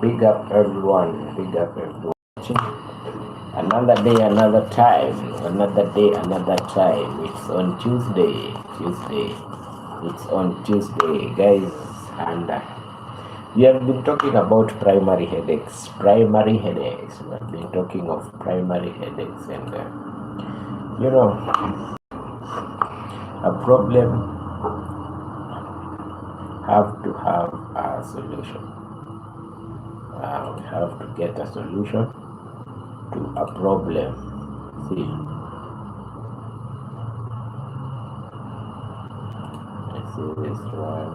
Big up everyone. Big up everyone. Another day, another time. Another day, another time. It's on Tuesday. It's on Tuesday, guys. And we have been talking about primary headaches. Primary headaches. We have been talking of primary headaches, and a problem have to have a solution. We have to get a solution to a problem. See, I see this one.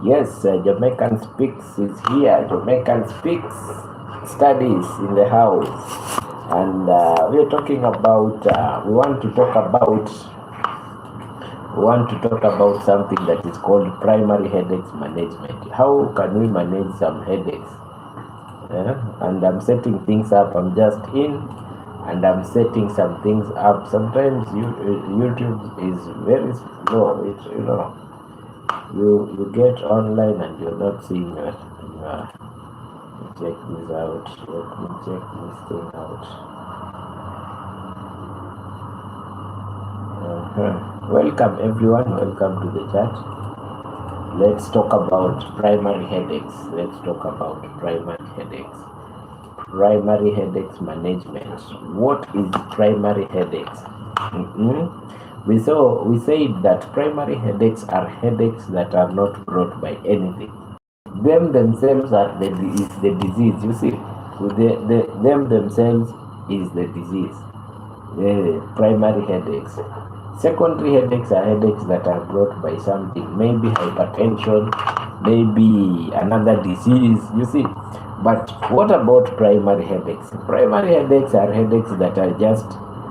Yes, Jamaican Speaks is here. Jamaican Speaks studies in the house, and we're talking about. We want to talk about something that is called primary headaches management. How can we manage some headaches? And I'm setting things up. I'm just in, and I'm setting some things up. Sometimes YouTube is very slow. You get online and you're not seeing it. Check this out. Let me check this thing out. Welcome everyone. Welcome to the chat. Let's talk about primary headaches. Primary headaches management. What is primary headaches? We said that primary headaches are headaches that are not brought by anything. Them themselves is the disease. You see, them themselves is the disease. The primary headaches. Secondary headaches are headaches that are brought by something, maybe hypertension, maybe another disease. You see, but what about primary headaches? Primary headaches are headaches that are just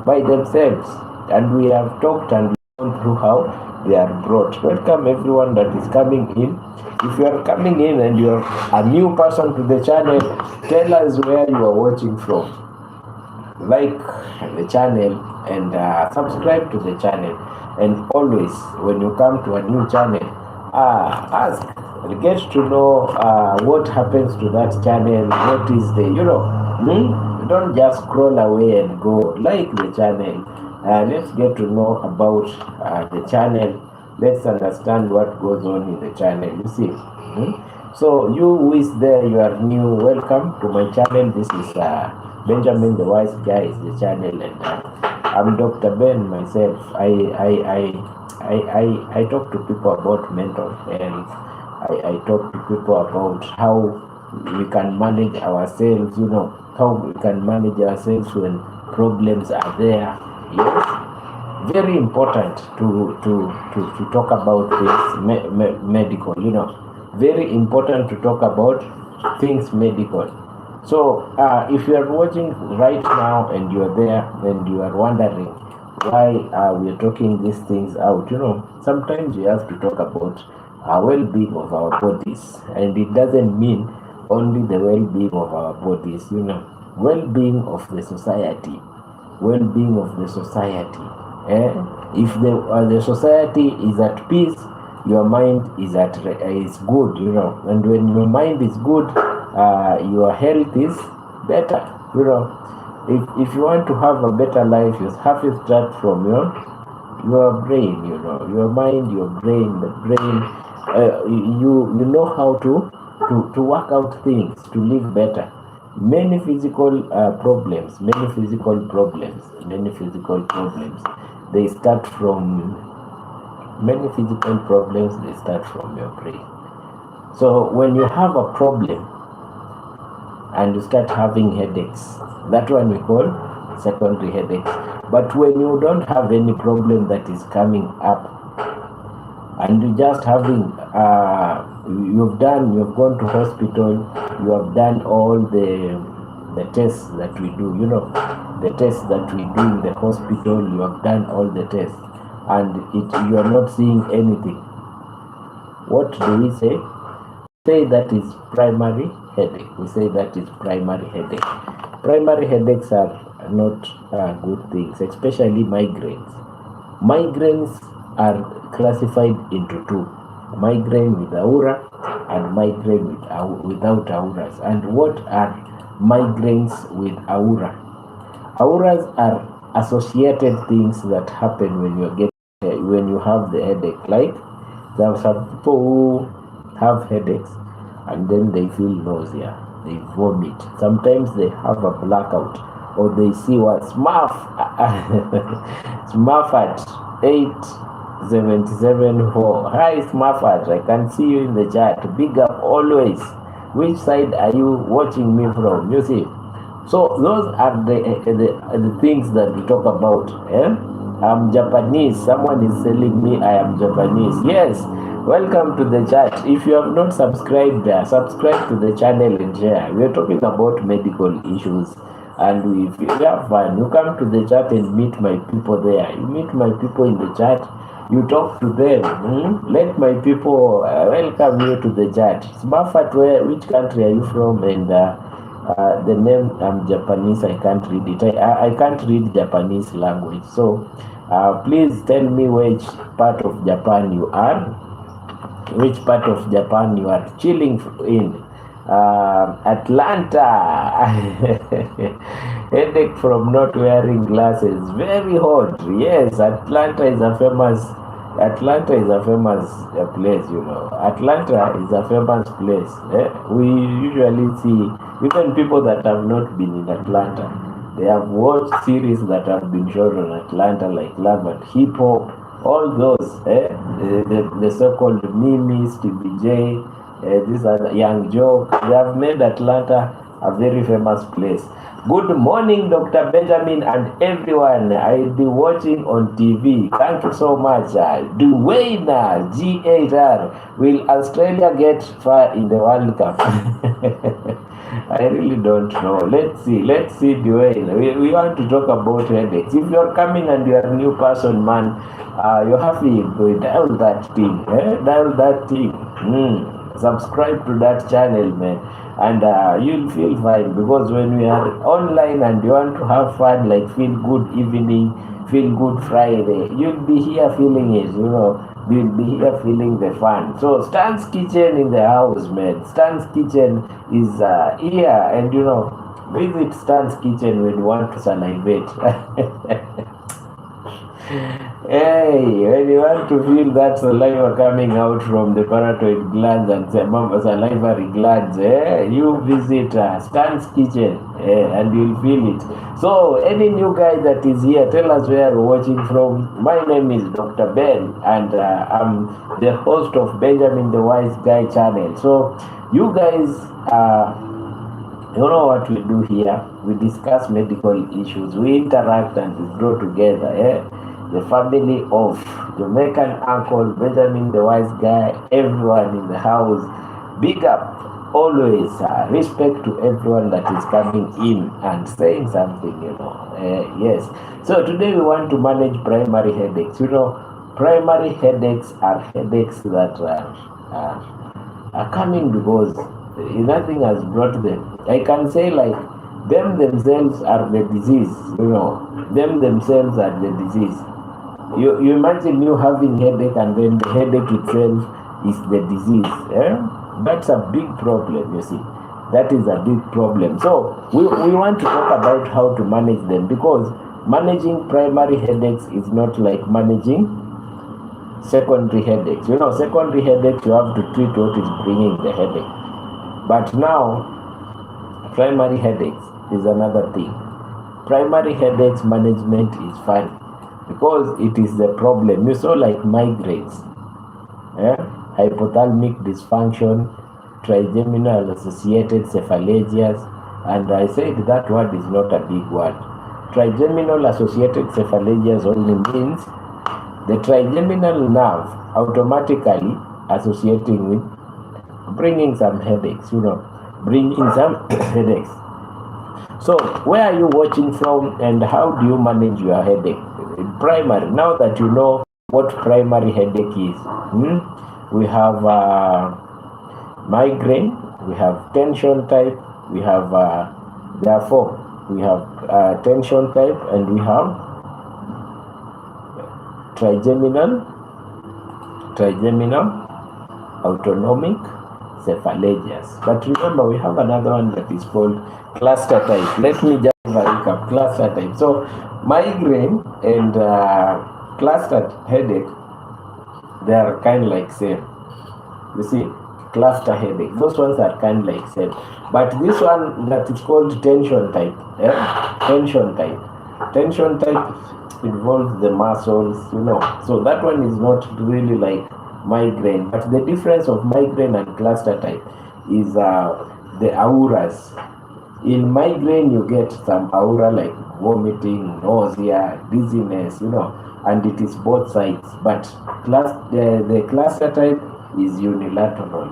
by themselves, and we have talked and gone through how they are brought. Welcome everyone that is coming in. If you are coming in and you are a new person to the channel, tell us where you are watching from. Like the channel and subscribe to the channel. And always, when you come to a new channel, ask, get to know what happens to that channel. What is the, don't just scroll away and go. Like the channel. Let's get to know about the channel. Let's understand what goes on in the channel. You see. So you who is there, you are new, welcome to my channel. This is Benjamin the Wise Guy is the channel, and I'm Dr. Ben myself. I talk to people about mental health. I talk to people about how we can manage ourselves, how we can manage ourselves when problems are there. Yes, very important to talk about this medical, very important to talk about things medical. So if you are watching right now and you are there and you are wondering why we are talking these things out, sometimes we have to talk about our well-being of our bodies, and it doesn't mean only the well-being of our bodies, well-being of the society. If the society is at peace, your mind is good, and when your mind is good, your health is better. If you want to have a better life, you have to start from your brain, your mind, your brain. The brain, you know how to work out things, to live better. Many physical problems, they start from your brain. So when you have a problem and you start having headaches, that one we call secondary headaches. But when you don't have any problem that is coming up, and you just having you've gone to hospital, you have done all the tests that we do, the tests that we do in the hospital, you have done all the tests, and you are not seeing anything. What do we say? Say that is primary headache. We say that is primary headache. Primary headaches are not good things, especially migraines. Migraines are classified into two: migraine with aura and migraine without auras. And what are migraines with aura? Auras are associated things that happen when you have the headache. Like there are some people who have headaches and then they feel nausea, they vomit. Sometimes they have a blackout, or they see what Smurf Smurf at 8774. Hi Smurfat, I can see you in the chat. Big up always. Which side are you watching me from? You see. So those are the things that we talk about. I'm Japanese. Someone is telling me I am Japanese. Yes. Welcome to the chat. If you have not subscribed, subscribe to the channel and share. We are talking about medical issues, and if you have fun, you come to the chat and meet my people there. You meet my people in the chat. You talk to them. Let my people welcome you to the chat. Smafat, which country are you from? And the name, I'm Japanese. I can't read it. I can't read Japanese language. So please tell me which part of Japan you are. Which part of Japan you are chilling in. Atlanta. Headache from not wearing glasses. Very hot. Yes, Atlanta is a famous place, you know. Atlanta is a famous place. We usually see even people that have not been in Atlanta. They have watched series that have been shown on Atlanta, like Love and Hip Hop. All those, the so-called memes, TBJ, these are the Young Joke. They have made Atlanta a very famous place. Good morning, Dr. Benjamin and everyone. I'll be watching on TV. Thank you so much. Dwayne G8R. Will Australia get far in the World Cup? I really don't know. Let's see, Dwayne. We want to talk about headaches. If you're coming and you're a new person, man, you're happy, dial that thing. Dial that thing. Subscribe to that channel, man, and you'll feel fine, because when we are online and you want to have fun, like feel good evening, feel good Friday, you'll be here feeling it, you know. You'll be here feeling the fun. So Stan's Kitchen in the house, man. Stan's Kitchen is here, and you know, visit Stan's Kitchen when you want to salivate. Hey, when you want to feel that saliva coming out from the parotid glands and salivary glands, you visit Stan's Kitchen, and you'll feel it. So, any new guy that is here, tell us where you're watching from. My name is Dr. Ben, and I'm the host of Benjamin the Wise Guy channel. So, you guys, you know what we do here? We discuss medical issues, we interact, and we grow together. The family of Jamaican Uncle Benjamin the Wise Guy, everyone in the house, big up, always respect to everyone that is coming in and saying something, you know. Yes. So today we want to manage primary headaches. You know, primary headaches are headaches that are coming because nothing has brought them. I can say, like, them themselves are the disease, you know. Them themselves are the disease. You imagine you having headache, and then the headache itself is the disease. That's a big problem, you see. That is a big problem. So we want to talk about how to manage them, because managing primary headaches is not like managing secondary headaches. You know, secondary headaches, you have to treat what is bringing the headache. But now, primary headaches is another thing. Primary headaches management is fun, because it is the problem. You saw, like, migraines, hypothalamic dysfunction, trigeminal associated cephalagias, and I said that word is not a big word. Trigeminal associated cephalagias only means the trigeminal nerve automatically associating with bringing some headaches, you know, bringing some headaches. So where are you watching from, and how do you manage your headache? Primary. Now that you know what primary headache is, we have migraine, we have tension type, we have there are four. We have tension type, and we have trigeminal autonomic cephalagias. But remember, we have another one that is called cluster type. Let me just recap cluster type. So migraine and cluster headache, they are kind of like same. You see, cluster headache, those ones are kind of like same. But this one that is called tension type, tension type involves the muscles, so that one is not really like migraine. But the difference of migraine and cluster type is the auras. In migraine, you get some aura like vomiting, nausea, dizziness, and it is both sides. But the cluster type is unilateral.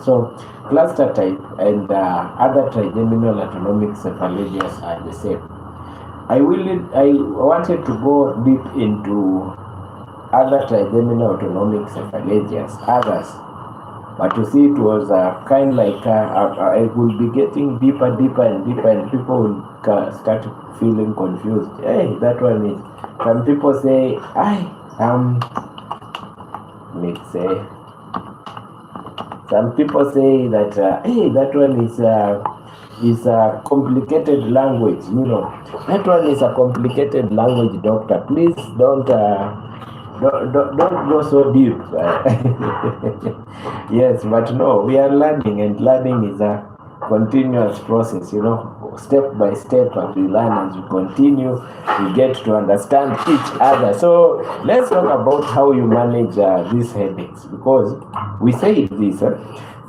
So cluster type and other trigeminal autonomic cephalagias are the same. I wanted to go deep into other trigeminal autonomic cephalagias, others, but you see, it was kind of like I will be getting deeper, and people will start feeling confused. Hey, that one is. Some people say, some people say that hey, that one is a complicated language. That one is a complicated language, doctor. Please don't go so deep. Yes, but no, we are learning, and learning is a continuous process. Step by step, as we learn, as we continue, we get to understand each other. So let's talk about how you manage these headaches, because we say this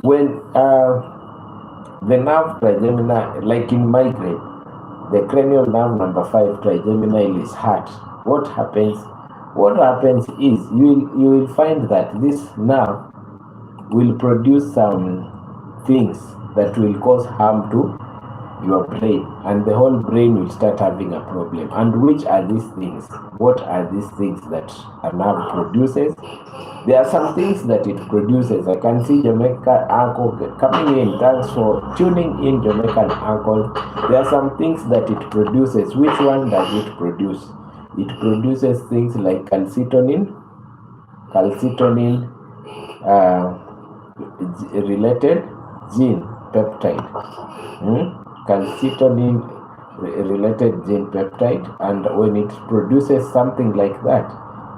when the nerve trigeminal, like in migraine, the cranial nerve number 5 trigeminal is hurt. What happens is you will find that this nerve will produce some things that will cause harm to your brain, and the whole brain will start having a problem. And which are these things? What are these things that a nerve produces? There are some things that it produces. I can see Jamaica Uncle coming in. Thanks for tuning in, Jamaican Uncle. There are some things that it produces. Which one does it produce? It produces things like calcitonin related gene peptide. Calcitonin related gene peptide, and when it produces something like that,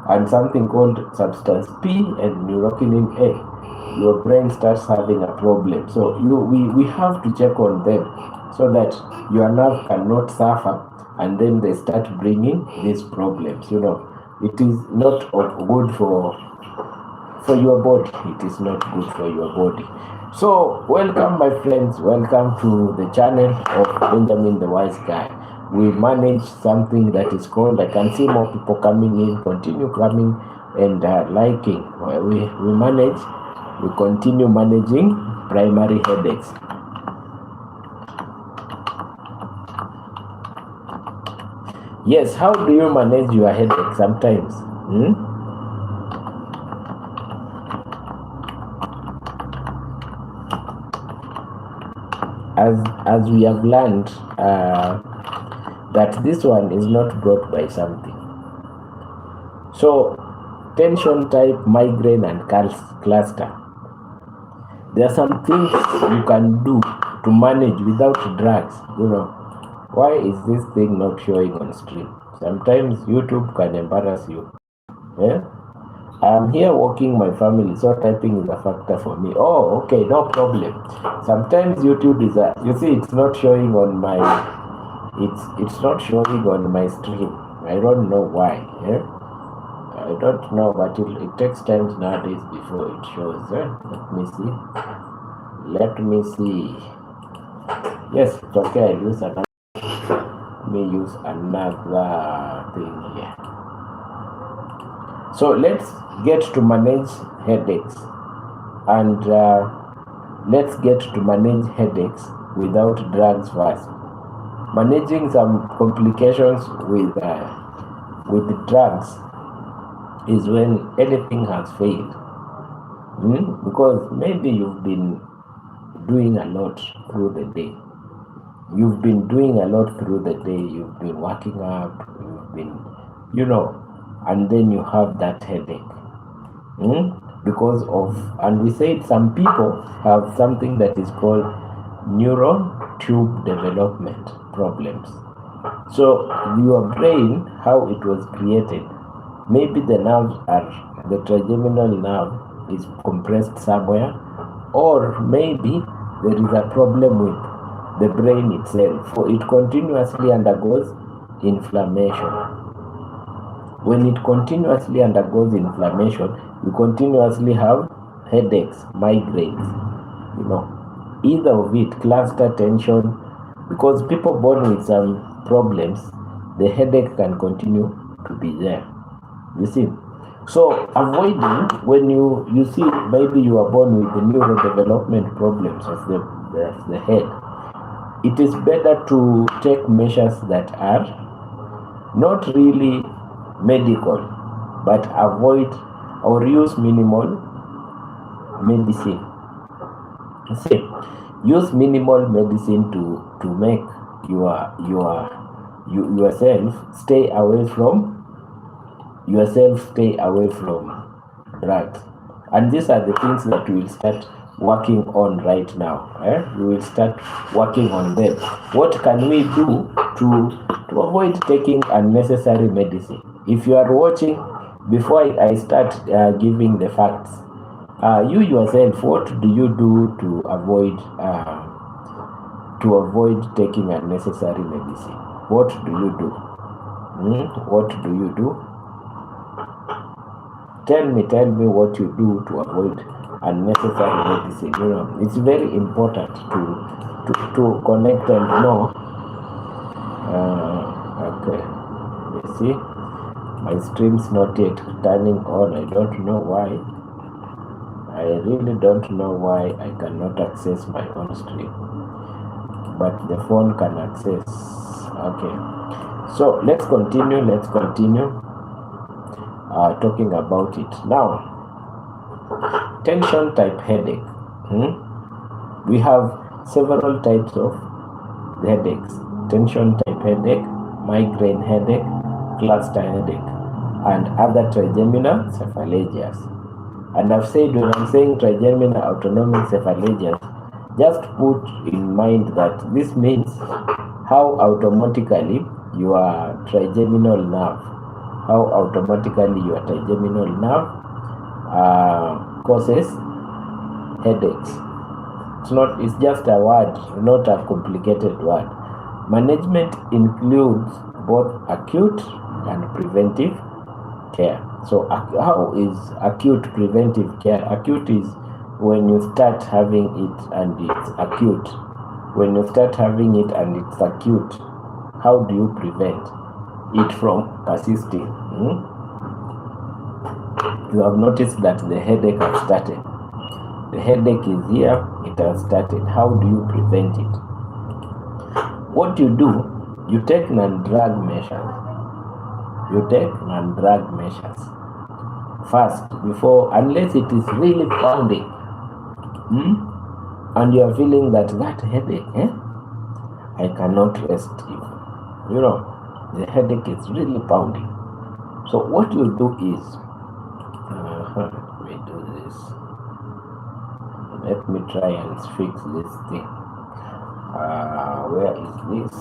and something called substance P and neurokinin A, your brain starts having a problem. So we have to check on them so that your nerve cannot suffer, and then they start bringing these problems. It is not good for your body. It is not good for your body. So welcome, my friends. Welcome to the channel of Benjamin the Wise Guy. We manage something that is called, I can see more people coming in, continue coming and liking. We continue managing primary headaches. Yes, how do you manage your headache sometimes? As we have learned that this one is not brought by something. So tension type, migraine and cluster, there are some things you can do to manage without drugs. Why is this thing not showing on stream? Sometimes YouTube can embarrass you. I'm here walking my family, so typing is a factor for me. Oh, okay, no problem. Sometimes YouTube is you see, it's not showing on my, it's not showing on my stream. I don't know why. I don't know, but it takes time nowadays before it shows. Let me see. Yes, it's okay. I'll use another. Let me use another thing here. So let's get to manage headaches, and let's get to manage headaches without drugs first. Managing some complications with drugs is when anything has failed. Because maybe you've been doing a lot through the day. You've been doing a lot through the day, you've been working out, you've been, and then you have that headache. Because of, and we said some people have something that is called neuron tube development problems. So your brain, how it was created, maybe the nerves are, the trigeminal nerve is compressed somewhere, or maybe there is a problem with the brain itself. So it continuously undergoes inflammation. When it continuously undergoes inflammation, you continuously have headaches, migraines, either of it, cluster tension, because people born with some problems, the headache can continue to be there. You see? So avoiding, when you see maybe you are born with the neurodevelopment problems of the head, it is better to take measures that are not really medical, but avoid or use minimal medicine. See, use minimal medicine to make yourself stay away from drugs. And these are the things that we will start working on right now. We will start working on them. What can we do to avoid taking unnecessary medicine? If you are watching, before I start giving the facts, you yourself, what do you do to avoid taking unnecessary medicine? What do you do? What do you do? Tell me what you do to avoid unnecessary medicine. It's very important to connect and know. Okay, you see, my stream's not yet turning on. I don't know why. I really don't know why I cannot access my own stream, but the phone can access. Okay, so let's continue talking about it now. Tension type headache. We have several types of headaches: tension type headache, migraine headache, cluster headache, and other trigeminal cephalgias. And I've said, when I'm saying trigeminal autonomic cephalgias, just put in mind that this means how automatically your trigeminal nerve causes headaches. It's just a word, not a complicated word. Management includes both acute and preventive care. So how is acute preventive care? Acute is when you start having it and it's acute. When you start having it and it's acute, how do you prevent it from persisting? You have noticed that the headache has started. The headache is here, it has started. How do you prevent it? What you do, you take non-drug measures. First, before, unless it is really pounding, and you are feeling that headache, I cannot rest even. The headache is really pounding. So what you do is, let me do this. Let me try and fix this thing. Where is this?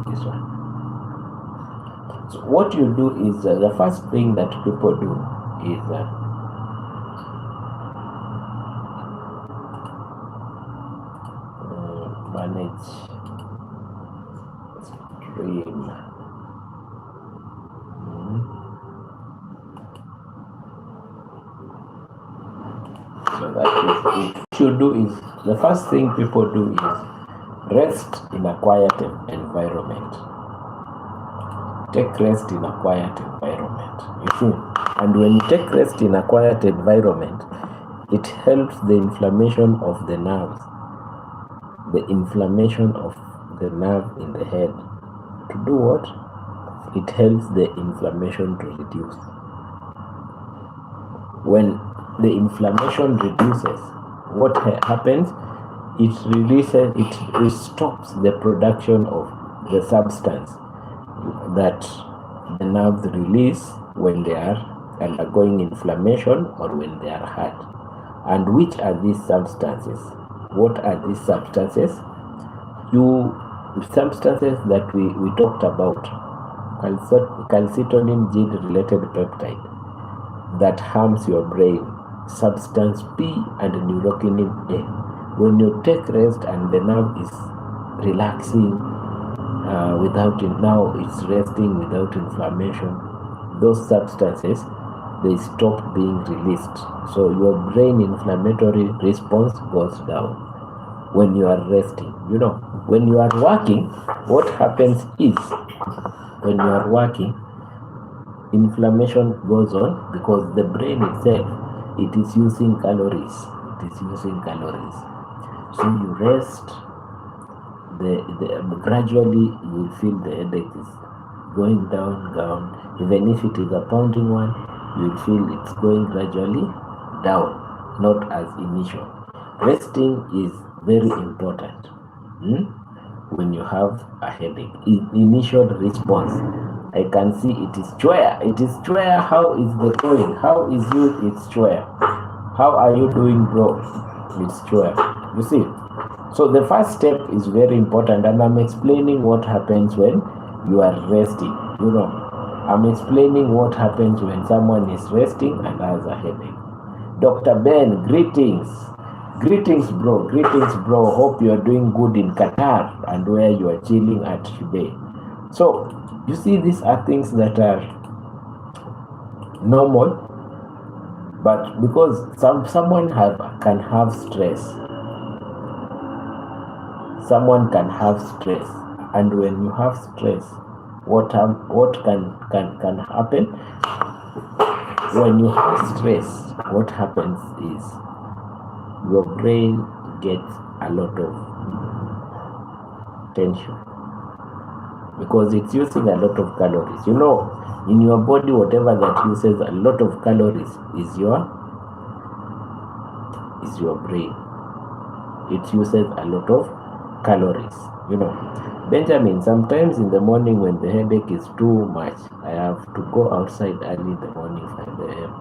This one. So what you do is, the first thing that people do is manage stream. So that is it. What you do is, the first thing people do is rest in a quiet environment. Take rest in a quiet environment. You see, and when you take rest in a quiet environment, it helps the inflammation of the nerves, the inflammation of the nerve in the head. To do what? It helps the inflammation to reduce. When the inflammation reduces, what happens? it releases, it stops the production of the substance that the nerves release when they are undergoing inflammation or when they are hurt. And which are these substances? What are these substances? Substances that we talked about, calcitonin gene related peptide that harms your brain, substance P and neurokinin A. When you take rest and the nerve is relaxing without it, now it's resting without inflammation, those substances, they stop being released. So your brain inflammatory response goes down when you are resting. You know, when you are working, what happens is, when you are working, inflammation goes on because the brain itself, it is using calories. It is using calories. So you rest, gradually you will feel the headache is going down. Even if it is a pounding one, you will feel it's going gradually down, not as initial. Resting is very important when you have a headache. Initial response, I can see it is Chwea. It is Chwea. How is the going? How is you? It's Chwea. How are you doing, bro? It's Chwea. You see? So the first step is very important, and I'm explaining what happens when you are resting. You know, I'm explaining what happens when someone is resting and has a headache. Dr. Ben, greetings. Greetings, bro. Greetings, bro. Hope you are doing good in Qatar and where you are chilling at today. So, you see, these are things that are normal, but because someone can have stress. Someone can have stress, and when you have stress, what can happen? When you have stress, what happens is your brain gets a lot of tension because it's using a lot of calories. You know, in your body, whatever that uses a lot of calories is your brain. It uses a lot of calories. You know, Benjamin, sometimes in the morning when the headache is too much, I have to go outside early in the morning, 5 a.m.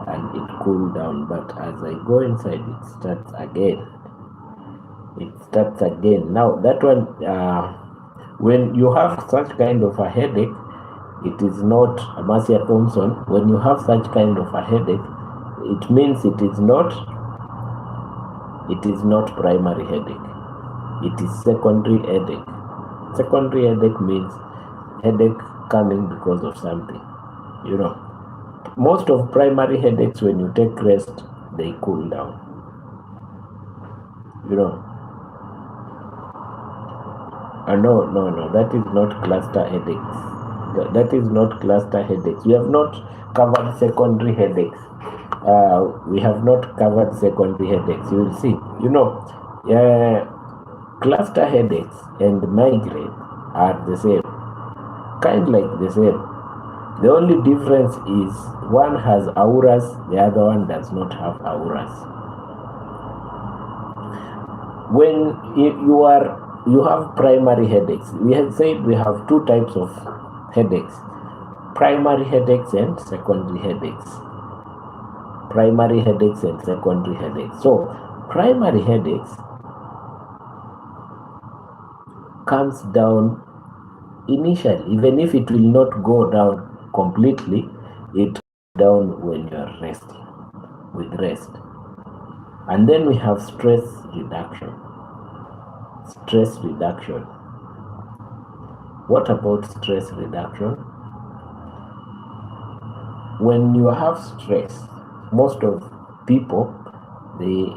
and it cool down, but as I go inside, it starts again. Now that one, when you have such kind of a headache, it is not, Marcia Thompson, when you have such kind of a headache, it means it is not primary headache. It is secondary headache. Secondary headache means headache coming because of something. You know, most of primary headaches, when you take rest, they cool down. You know, no, that is not cluster headaches. That is not cluster headaches. We have not covered secondary headaches. We have not covered secondary headaches. You will see. You know, cluster headaches and migraine are the same, kind like the same. The only difference is one has auras, the other one does not have auras. When you have primary headaches, we have said we have two types of headaches: primary headaches and secondary headaches. Primary headaches and secondary headaches. So primary headaches comes down initially, even if it will not go down completely, it comes down when you are resting, with rest. And then we have stress reduction. Stress reduction. What about stress reduction? When you have stress, most of people, they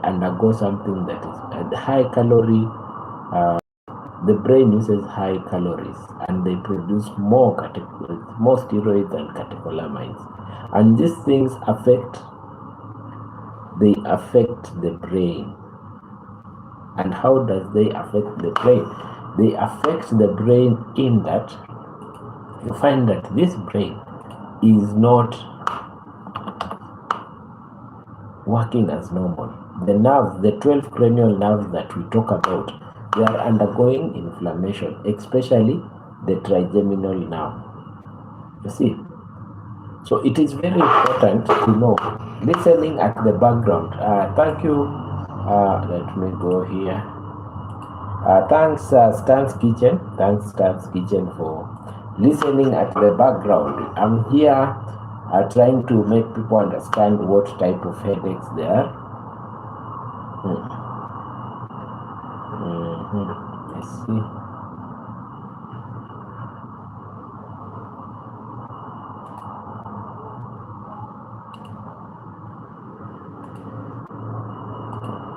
undergo something that is high calorie. The brain uses high calories and they produce more steroids and catecholamines, and these things affect the brain. And how does they affect the brain? They affect the brain in that you find that this brain is not working as normal. the nerves, the 12 cranial nerves that we talk about, they are undergoing inflammation, especially the trigeminal nerve. You see, so it is very important to know listening at the background. Thank you. Let me go here. Thanks, Stan's Kitchen. Thanks, Stan's Kitchen, for listening at the background. I'm here trying to make people understand what type of headaches they are. I see.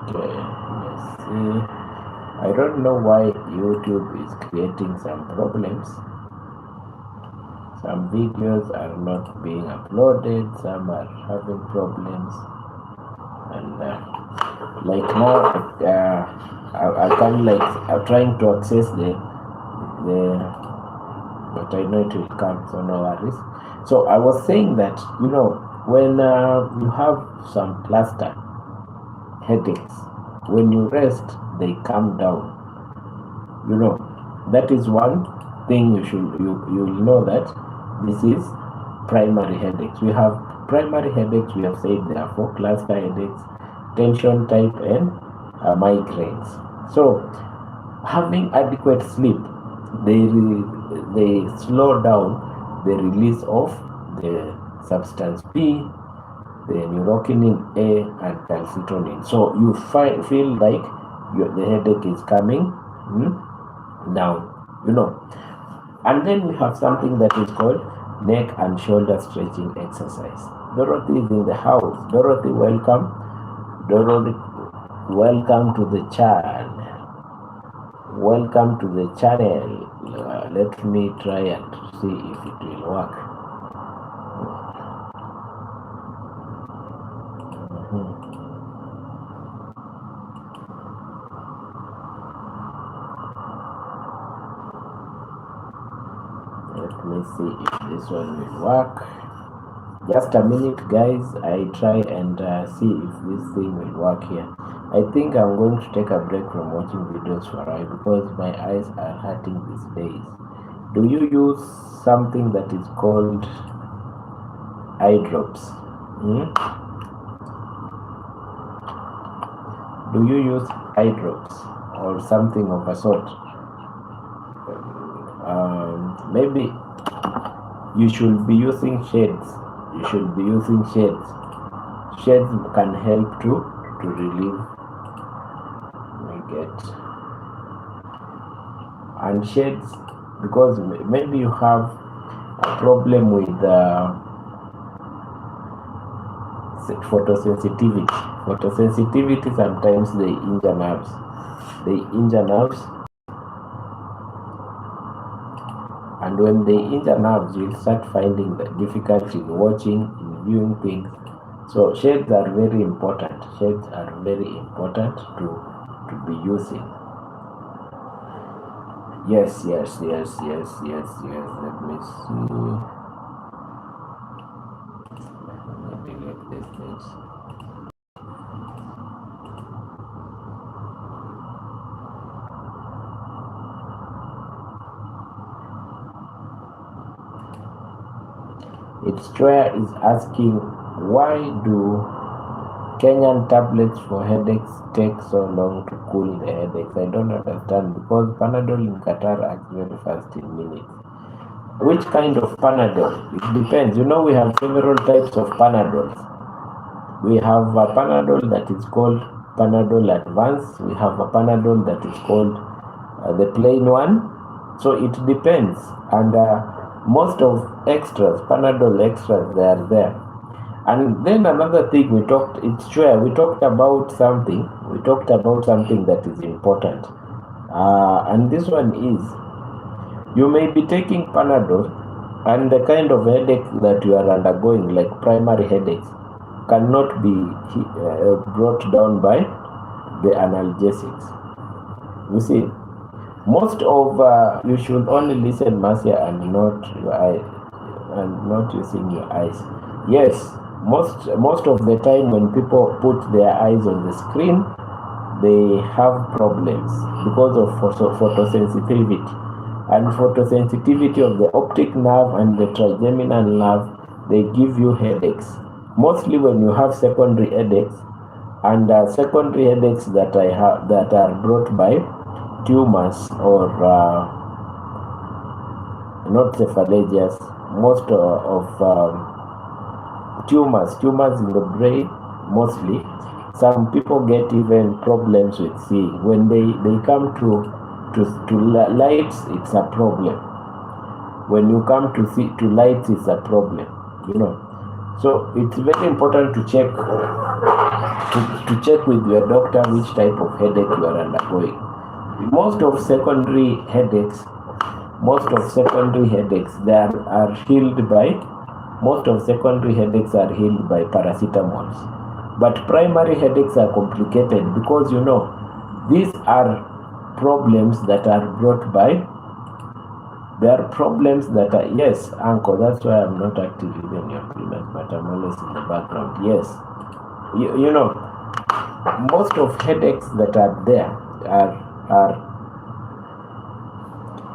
Okay, let's see. I don't know why YouTube is creating some problems. Some videos are not being uploaded, some are having problems, and like now I can like I'm trying to access the but I know it will come, so no worries. So I was saying that, you know, when you have some cluster headaches, when you rest they come down, you know. That is one thing you'll know that this is primary headaches. We have primary headaches, we have said there are 4 cluster headaches: tension type and migraines. So having adequate sleep, they slow down the release of the substance P, the neurokinin A, and calcitonin. So you feel like the headache is coming down, you know. And then we have something that is called neck and shoulder stretching exercise. Dorothy is in the house. Dorothy, welcome. Dorothy, welcome to the channel. Welcome to the channel. Let me try and see if it will work. Let me see if this one will work. Just a minute, guys. I try and see if this thing will work here. I think I'm going to take a break from watching videos for a while because my eyes are hurting these days. Do you use something that is called eye drops? Do you use eye drops or something of a sort? Maybe you should be using shades. You should be using shades. Shades can help to relieve. And shades, because maybe you have a problem with photosensitivity. Photosensitivity, sometimes they injure nerves. And when they injure nerves, you'll start finding the difficulty in watching, in viewing things. So shades are very important. Shades are very important to be using. Yes. Let me see. Let me delete these things. It's Troya is asking, why do Kenyan tablets for headaches take so long to cool the headaches? I don't understand, because Panadol in Qatar acts very fast in minutes. Which kind of Panadol? It depends. You know, we have several types of Panadols. We have a Panadol that is called Panadol Advance. We have a Panadol that is called the plain one. So it depends. And most of extras, Panadol extras, they are there. And then another thing we talked about something that is important. And this one is, you may be taking Panadol, and the kind of headache that you are undergoing, like primary headaches, cannot be brought down by the analgesics. You see, most of you should only listen, Marcia, and not your eye, and not using your eyes. Yes, Most of the time when people put their eyes on the screen, they have problems because of photosensitivity. And photosensitivity of the optic nerve and the trigeminal nerve, they give you headaches. Mostly when you have secondary headaches, and secondary headaches that I have that are brought by tumors or not cephalagias, most of tumors in the brain mostly. Some people get even problems with seeing. When they come to lights, it's a problem. When you come to lights, it's a problem, you know. So it's very important to check with your doctor which type of headache you are undergoing. Most of secondary headaches, they are healed by, most of secondary headaches are healed by paracetamols. But primary headaches are complicated because, you know, these are problems that are brought by, there are problems that are, yes, uncle, that's why I'm not active even in your clinic, but I'm always in the background. Yes, you know, most of headaches that are there are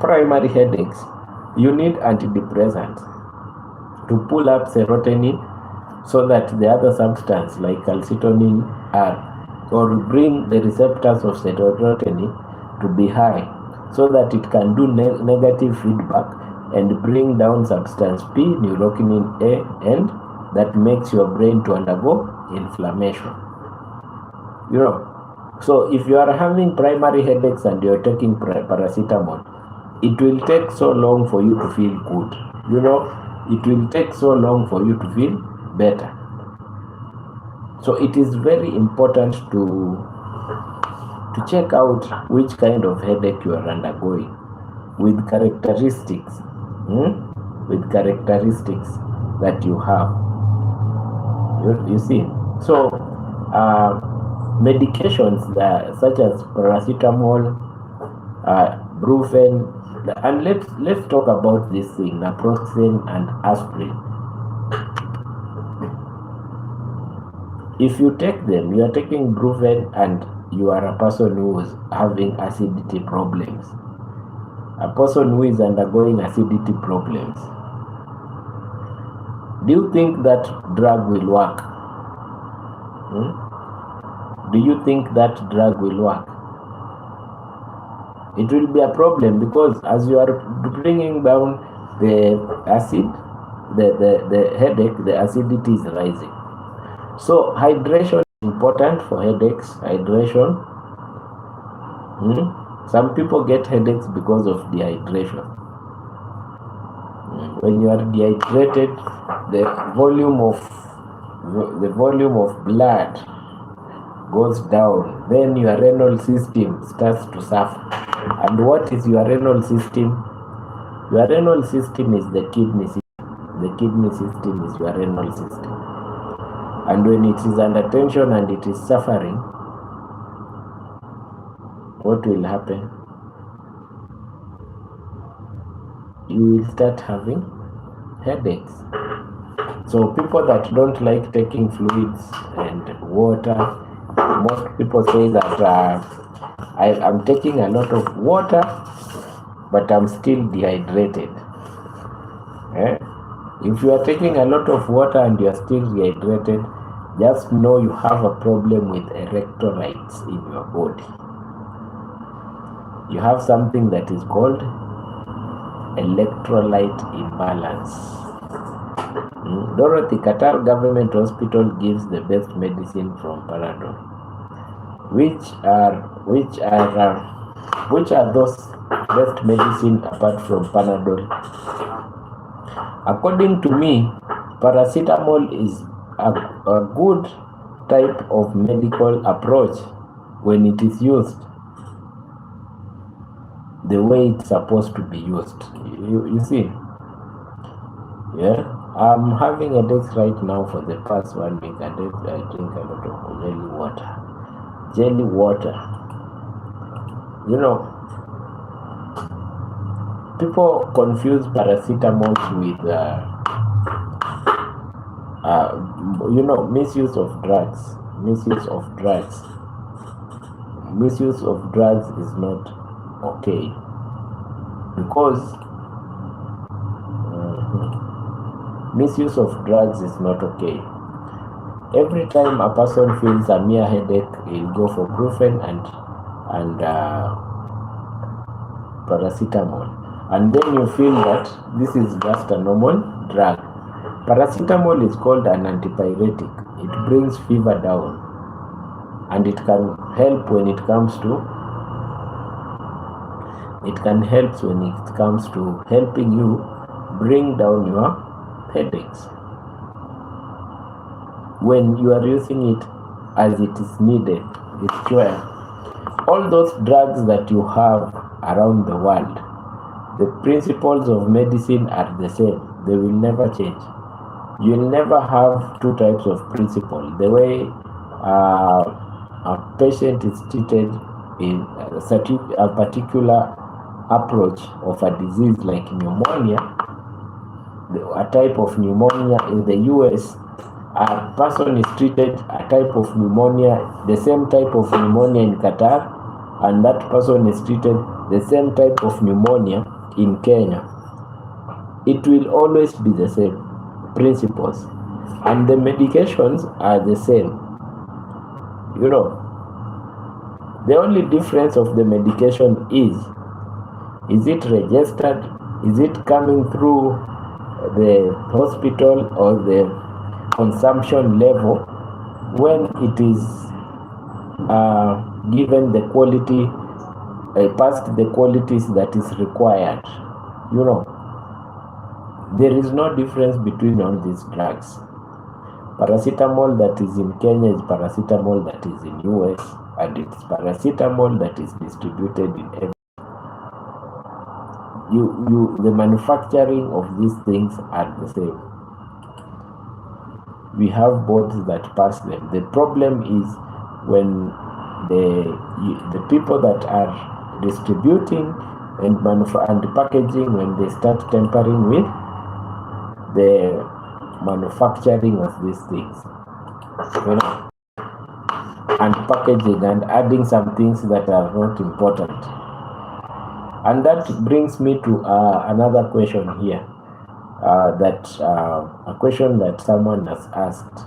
primary headaches. You need antidepressants to pull up serotonin so that the other substance like calcitonin or bring the receptors of serotonin to be high, so that it can do negative feedback and bring down substance P, neurokinin A, and that makes your brain to undergo inflammation. You know, so if you are having primary headaches and you're taking paracetamol, it will take so long for you to feel good. You know, it will take so long for you to feel better. So it is very important to check out which kind of headache you are undergoing with characteristics, that you have. You see, so medications such as paracetamol, Brufen, and let's talk about this thing, naproxen and aspirin. If you take them, you are taking Brufen and you are a person who is having acidity problems, a person who is undergoing acidity problems, do you think that drug will work? Do you think that drug will work? It will be a problem because as you are bringing down the acid, the headache, the acidity is rising. So hydration is important for headaches. Hydration. Some people get headaches because of dehydration. When you are dehydrated, the volume of blood goes down. Then your renal system starts to suffer. And what is your renal system? Your renal system is the kidney system. The kidney system is your renal system. And when it is under tension and it is suffering, what will happen? You will start having headaches. So people that don't like taking fluids and water, most people say that I'm taking a lot of water, but I'm still dehydrated. If you are taking a lot of water and you are still dehydrated, just know you have a problem with electrolytes in your body. You have something that is called electrolyte imbalance. Dorothy, Qatar Government Hospital gives the best medicine from Panadol. Which are those best medicine apart from Panadol? According to me, paracetamol is a good type of medical approach when it is used the way it's supposed to be used. You see, yeah, I'm having a headache right now for the past 1 week, and I drink a lot of jelly water. You know, people confuse paracetamol with misuse of drugs. Misuse of drugs is not okay, because misuse of drugs is not okay. Every time a person feels a mere headache, he'll go for Brufen and paracetamol, and then you feel that this is just a normal drug. Paracetamol is called an antipyretic. It brings fever down, and it can help when it comes to helping you bring down your headaches when you are using it as it is needed. It's where all those drugs that you have around the world, the principles of medicine are the same. They will never change. You will never have two types of principle. The way a patient is treated in a particular approach of a disease like pneumonia, a type of pneumonia in the US, a person is treated a type of pneumonia, the same type of pneumonia in Qatar, and that person is treated the same type of pneumonia in Kenya. It will always be the same principles, and the medications are the same. The only difference of the medication is it registered, is it coming through the hospital or the consumption level, when it is given the quality, past the qualities that is required. There is no difference between all these drugs. Paracetamol that is in Kenya is paracetamol that is in US, and it's paracetamol that is distributed in every. The manufacturing of these things are the same. We have boards that pass them. The problem is when the people that are distributing and packaging, when they start tampering with the manufacturing of these things, and packaging and adding some things that are not important. And that brings me to another question here, a question that someone has asked.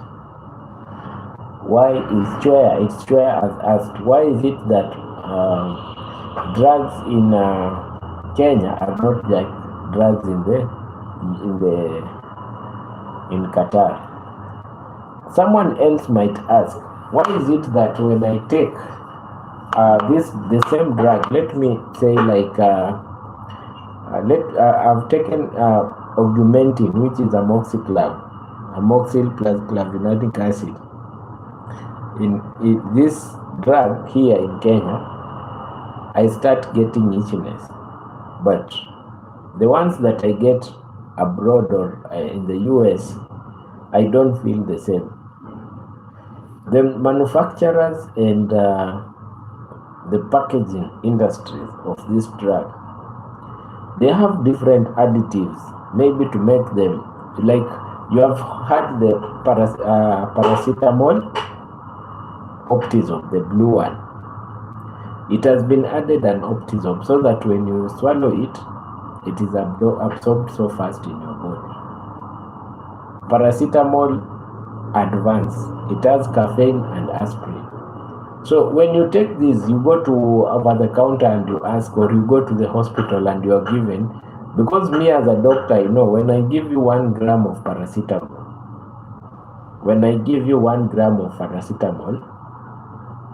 Why is Chwea has asked, why is it that drugs in Kenya are not like drugs in Qatar? Someone else might ask, why is it that when I take the same drug, let me say like I've taken Augmentin, which is amoxil plus clavulanic acid. In this drug here in Kenya, I start getting itchiness, but the ones that I get abroad or in the US, I don't feel the same. The manufacturers and the packaging industries of this drug, they have different additives, maybe to make them, like you have had the paracetamol Optizome, the blue one. It has been added an Optizome so that when you swallow it, it is absorbed so fast in your body. Paracetamol Advance, it has caffeine and aspirin. So when you take this, you go to over the counter and you ask, or you go to the hospital and you are given, because me as a doctor, I know when I give you 1 gram of paracetamol,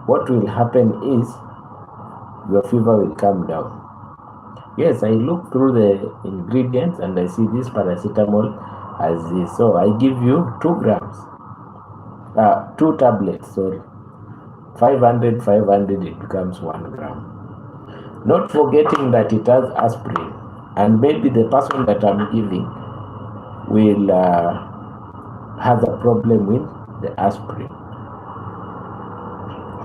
what will happen is your fever will come down. Yes, I look through the ingredients and I see this paracetamol as this. So I give you 2 grams, 2 tablets, sorry. 500, it becomes 1 gram. Not forgetting that it has aspirin, and maybe the person that I'm giving will have a problem with the aspirin.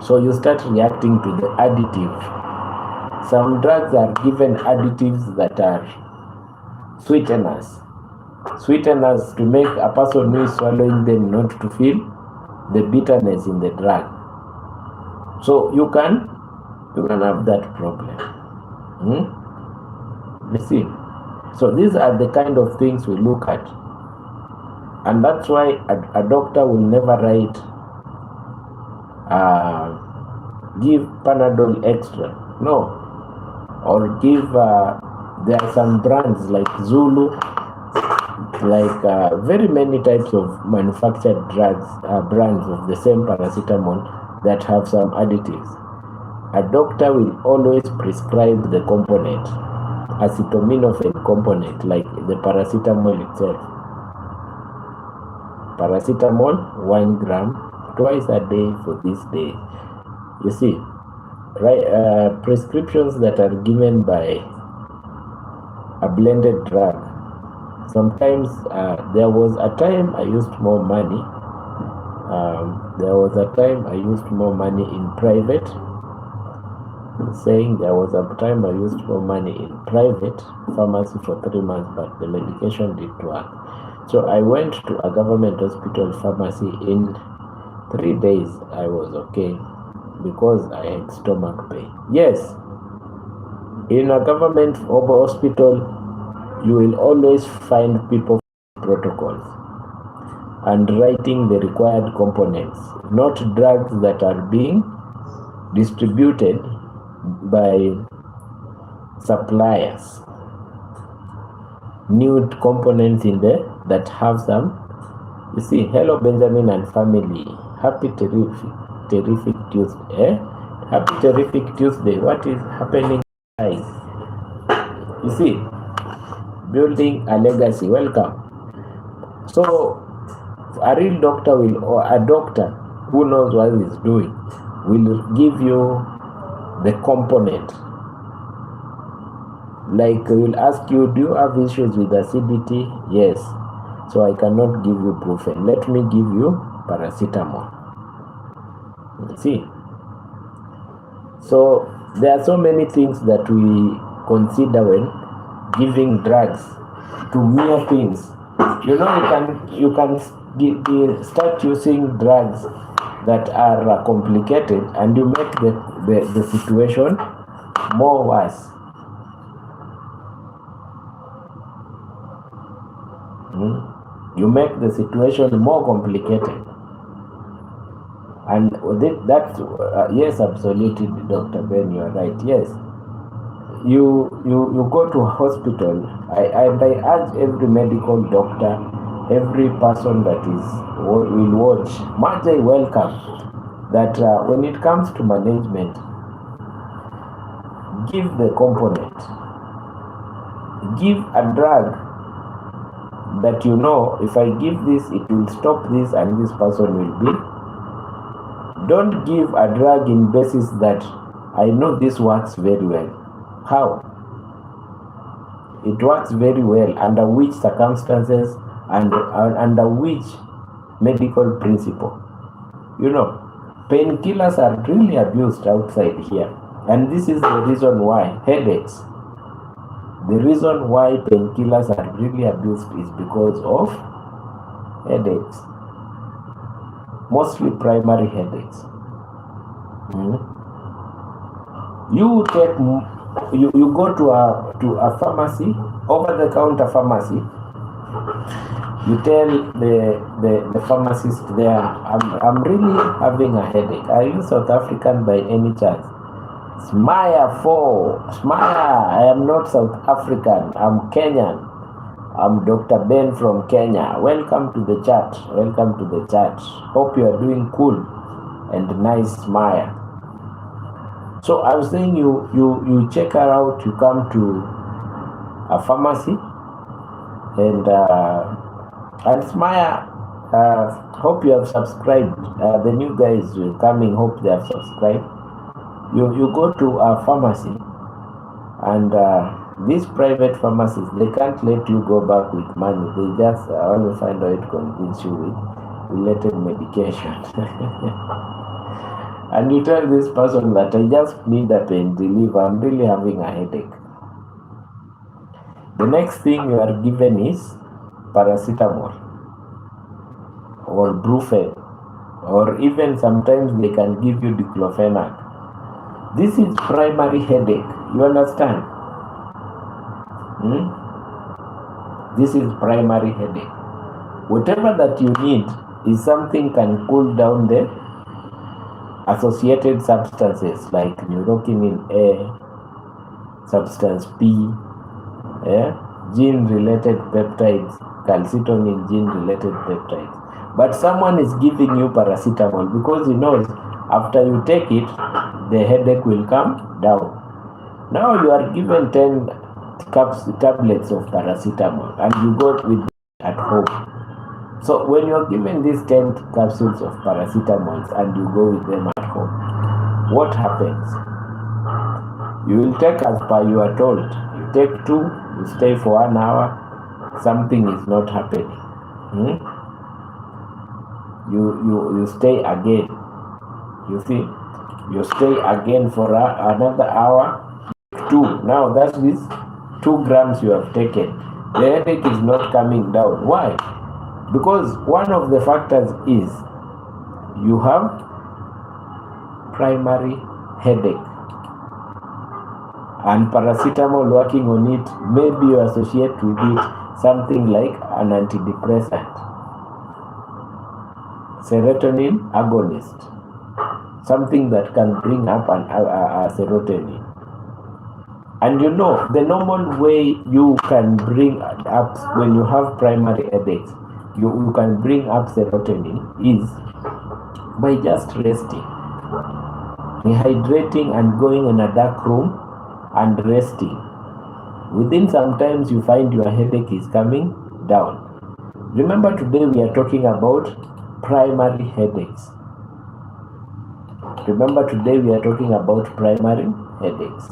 So you start reacting to the additive. Some drugs are given additives that are sweeteners. sweeteners to make a person who is swallowing them not to feel the bitterness in the drug. So you can have that problem. You see, so these are the kind of things we look at, and that's why a doctor will never write give Panadol extra, no, or give there are some brands like Zulu, like very many types of manufactured drugs, brands of the same paracetamol that have some additives. A doctor will always prescribe the component, acetaminophen component, like the paracetamol itself. Paracetamol 1 gram twice a day for this day. You see, right? Prescriptions that are given by a blended drug. Sometimes there was a time I used more money. In private. Saying there was a time I used more money in private pharmacy for 3 months, but the medication didn't work. So I went to a government hospital pharmacy. In 3 days I was okay because I had stomach pain. Yes, in a government hospital you will always find people protocols and writing the required components, not drugs that are being distributed by suppliers. New components in there that have some. You see, hello Benjamin and family. Happy terrific Tuesday. Happy terrific Tuesday. What is happening, guys? You see, building a legacy. Welcome. So a real doctor or a doctor who knows what he's doing will give you the component. Like will ask you, do you have issues with acidity? Yes. So I cannot give you Brufen. Let me give you paracetamol. See. So there are so many things that we consider when giving drugs to mere things. You know, you can start using drugs that are complicated, and you make the situation more worse. You make the situation more complicated, and that's yes, absolutely, Dr. Ben, you are right. Yes, you go to a hospital. I urge every medical doctor, every person that will watch, Marjay, welcome, that when it comes to management, give the component, give a drug that you know, if I give this, it will stop this and this person will be. Don't give a drug in basis that I know this works very well. How? It works very well under which circumstances and under which medical principle? You know, painkillers are really abused outside here, and this is the reason why headaches. The reason why painkillers are really abused is because of headaches, mostly primary headaches. You go to a pharmacy, over-the-counter pharmacy. You tell the pharmacist there, I'm really having a headache. Are you South African by any chance? Smile, I am not South African, I'm Kenyan. I'm Dr. Ben from Kenya. Welcome to the chat. Hope you are doing cool and nice, Smile. So I was saying you check her out, you come to a pharmacy and Smile, hope you have subscribed. The new guys coming, hope they have subscribed. You go to a pharmacy, and these private pharmacies, they can't let you go back with money. They just only find a way to convince you with related medication. And you tell this person that I just need a pain relief, I'm really having a headache. The next thing you are given is paracetamol or brufen, or even sometimes they can give you diclofenac. This is primary headache. You understand? This is primary headache. Whatever that you need is something can cool down the associated substances like neurokinin A, substance P, gene-related peptides, calcitonin gene-related peptides. But someone is giving you paracetamol because he knows after you take it, the headache will come down. Now you are given 10 tablets of paracetamol and you go with it at home. So when you are given these 10 capsules of paracetamol and you go with them at home, what happens? You will take as per you are told. You take 2, you stay for 1 hour, something is not happening. You stay again. You see, you stay again for another hour, 2. Now that is 2 grams you have taken. The headache is not coming down. Why? Because one of the factors is you have primary headache, and paracetamol working on it, maybe you associate with it something like an antidepressant, serotonin agonist, something that can bring up a serotonin. And you know, the normal way you can bring up when you have primary headaches, you can bring up serotonin is by just resting, rehydrating and going in a dark room and resting. Within sometimes you find your headache is coming down. Remember, today we are talking about primary headaches. Remember, today we are talking about primary headaches,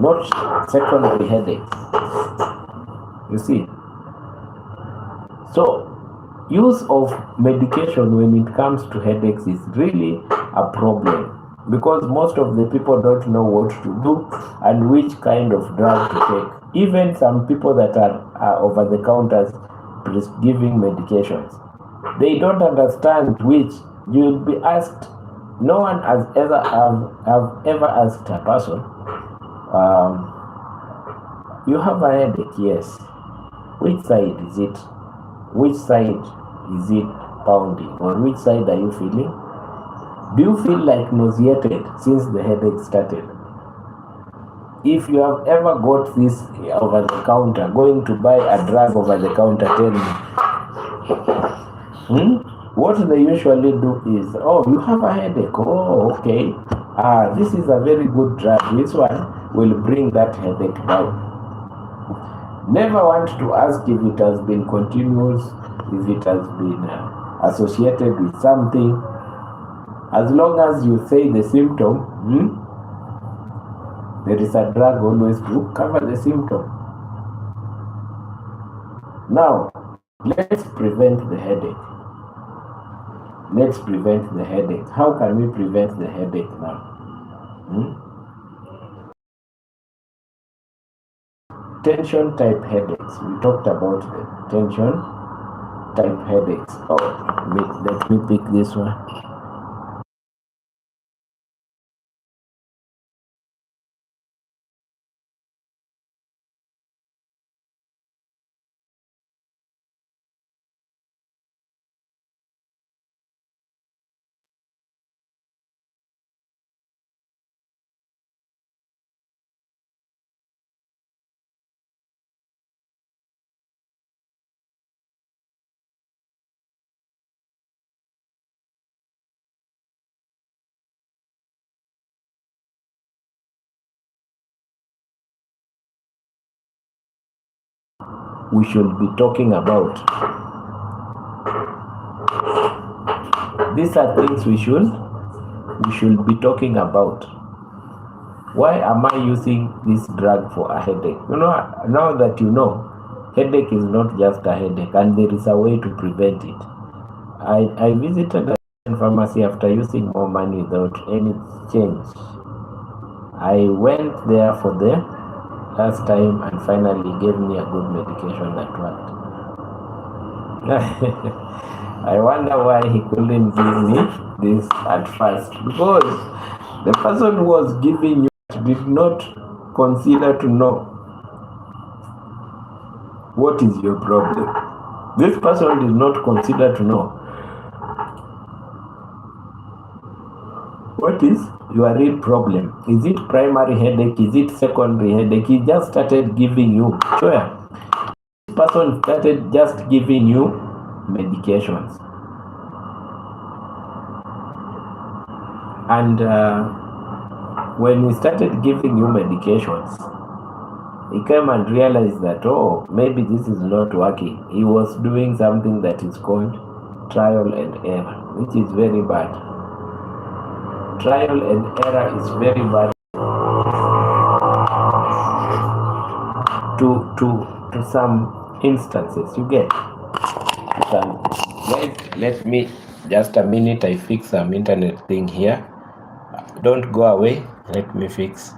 not secondary headaches. You see? So, use of medication when it comes to headaches is really a problem, because most of the people don't know what to do and which kind of drug to take. Even some people that are over the counters giving medications, they don't understand which. You will be asked. No one has ever asked a person, you have a headache? Yes. Which side is it? Which side is it pounding? Or which side are you feeling? Do you feel like nauseated since the headache started? If you have ever got this over the counter, going to buy a drug over the counter, tell me. What they usually do is, oh, you have a headache. Oh, okay. This is a very good drug. This one will bring that headache down. Never want to ask if it has been continuous, if it has been associated with something. As long as you say the symptom, there is a drug always to cover the symptom. Now, let's prevent the headache. Let's prevent the headache. How can we prevent the headache now? Tension type headaches. We talked about the tension type headaches. Oh, let me pick this one. We should be talking about. These are things we should be talking about. Why am I using this drug for a headache? You know, now that you know, headache is not just a headache, and there is a way to prevent it. I visited a pharmacy after using more money without any change. I went there for the last time and finally gave me a good medication that worked. I wonder why he couldn't give me this at first, because the person who was giving you did not consider to know what is your problem. This person did not consider to know what is your real problem. Is it primary headache? Is it secondary headache? He just started giving you, sure, this person started just giving you medications. And when he started giving you medications, he came and realized that, oh, maybe this is not working. He was doing something that is called trial and error, which is very bad. Trial and error is very bad to some instances. You get? Guys, let me just a minute. I fix some internet thing here. Don't go away. Let me fix.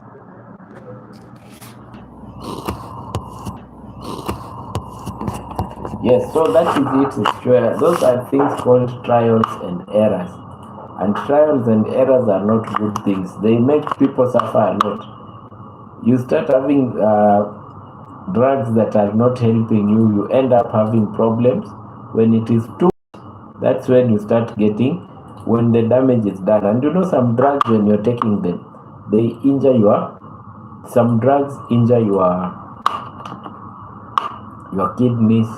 Yes, so that is it. Sure. Those are things called trials and errors. And trials and errors are not good things. They make people suffer a lot. You start having drugs that are not helping you. You end up having problems. When it is too much, that's when you start getting, when the damage is done. And you know, some drugs, when you're taking them, they injure some drugs injure your kidneys.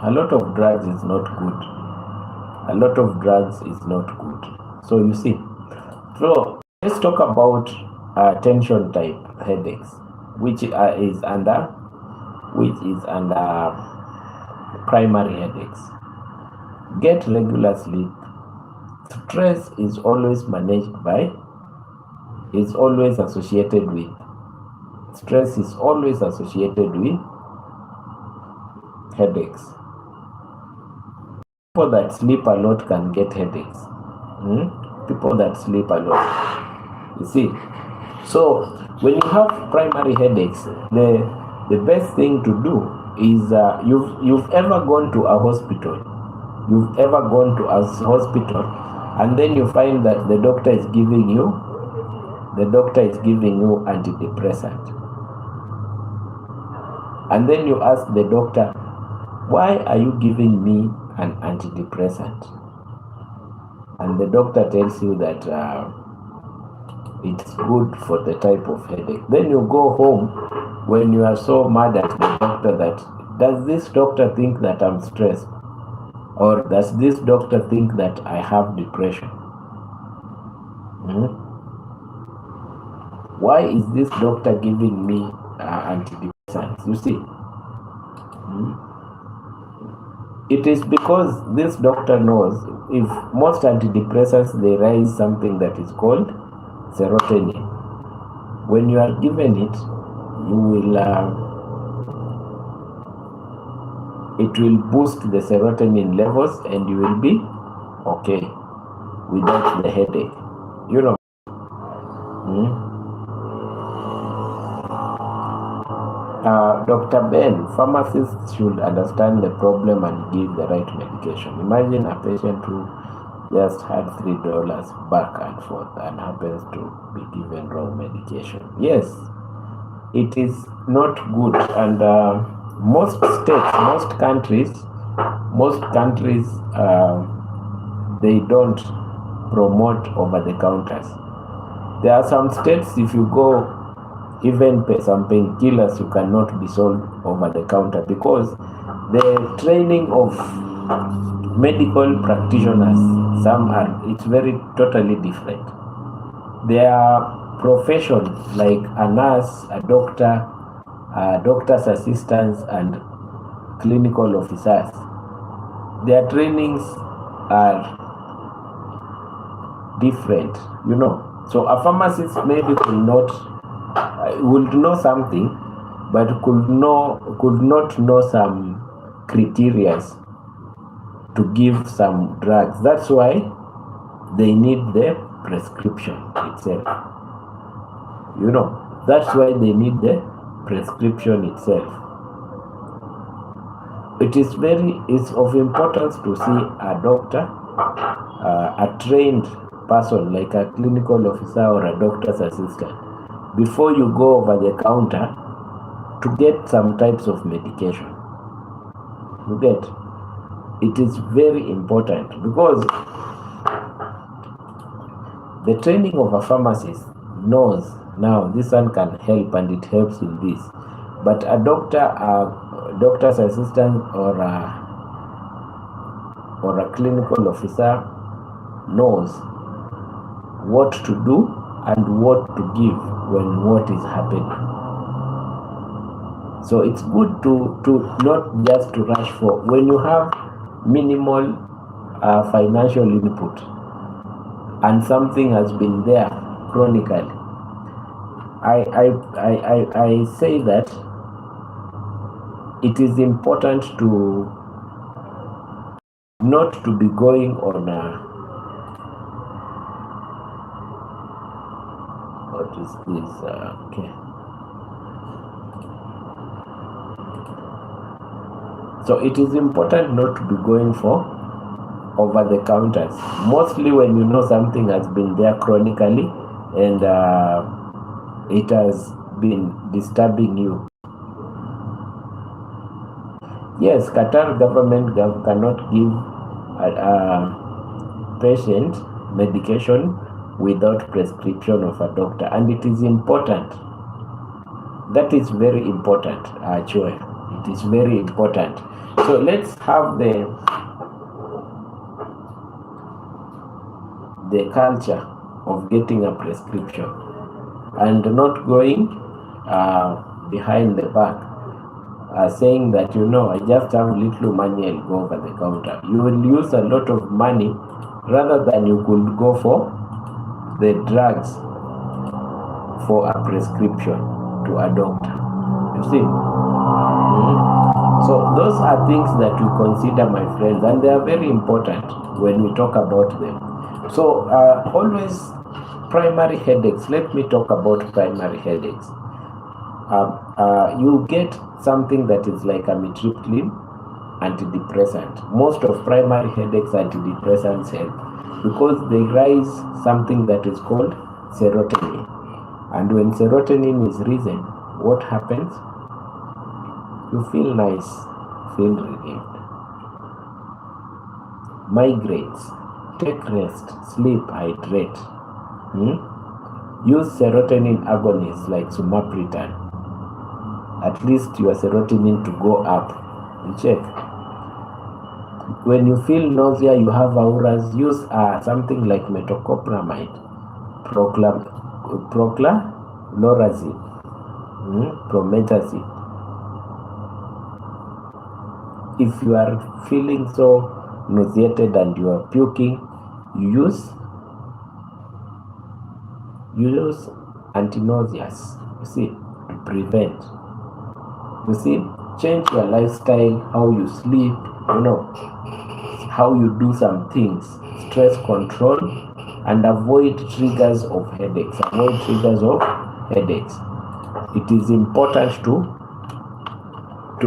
A lot of drugs is not good. A lot of drugs is not good. So you see. So let's talk about tension type headaches, which is under primary headaches. Get regular sleep. Stress is always associated with headaches. People that sleep a lot can get headaches. People that sleep a lot. You see. So when you have primary headaches, the best thing to do is you've ever gone to a hospital. You've ever gone to a hospital and then you find that the doctor is giving you antidepressant. And then you ask the doctor, why are you giving me an antidepressant? And the doctor tells you that it's good for the type of headache. Then you go home when you are so mad at the doctor that, does this doctor think that I'm stressed? Or does this doctor think that I have depression? Why is this doctor giving me antidepressants? You see, it is because this doctor knows if most antidepressants, they raise something that is called serotonin. When you are given it, you will it will boost the serotonin levels and you will be okay without the headache. You know. Dr. Ben, pharmacists should understand the problem and give the right medication. Imagine a patient who just had $3 back and forth and happens to be given wrong medication. Yes, it is not good. And most states, most countries, they don't promote over-the-counters. There are some states, if you go even pay some painkillers, you cannot be sold over-the-counter because the training of medical practitioners, it's very totally different. Their profession, like a nurse, a doctor, doctor's assistants, and clinical officers, their trainings are different, you know. So a pharmacist maybe would know something, but could not know some criteria to give some drugs. That's why they need the prescription itself. You know, that's why they need the prescription itself. it's of importance to see a doctor, a trained person like a clinical officer or a doctor's assistant before you go over the counter to get some types of medication. You get? It is very important because the training of a pharmacist knows now this one can help and it helps in this. But a doctor, a doctor's assistant or a clinical officer knows what to do and what to give when what is happening. So it's good to not just to rush for when you have minimal financial input and something has been there chronically. I say that it is important to not to be going on what is this? Okay. So it is important not to be going for over the counters, mostly when you know something has been there chronically and it has been disturbing you. Yes, Qatar government cannot give a patient medication without prescription of a doctor, and it is important. That is very important, Joy. It is very important. So let's have the culture of getting a prescription and not going behind the back, saying that, you know, I just have little money, I'll go over the counter. You will use a lot of money rather than you could go for the drugs for a prescription to a doctor. You see? So those are things that we consider, my friends, and they are very important when we talk about them. So always primary headaches. Let me talk about primary headaches. You get something that is like amitriptyline antidepressant. Most of primary headaches antidepressants help because they rise something that is called serotonin. And when serotonin is risen, what happens? You feel nice, feel relieved. Migraines, take rest, sleep, hydrate. Use serotonin agonists like sumatriptan. At least your serotonin to go up. You check. When you feel nausea, you have auras, use something like metoclopramide, prochlorperazine, promethazine. If you are feeling so nauseated and you are puking, you use anti-nauseous, you see, to prevent. You see, change your lifestyle, how you sleep, you know, how you do some things, stress control, and avoid triggers of headaches. Avoid triggers of headaches. It is important to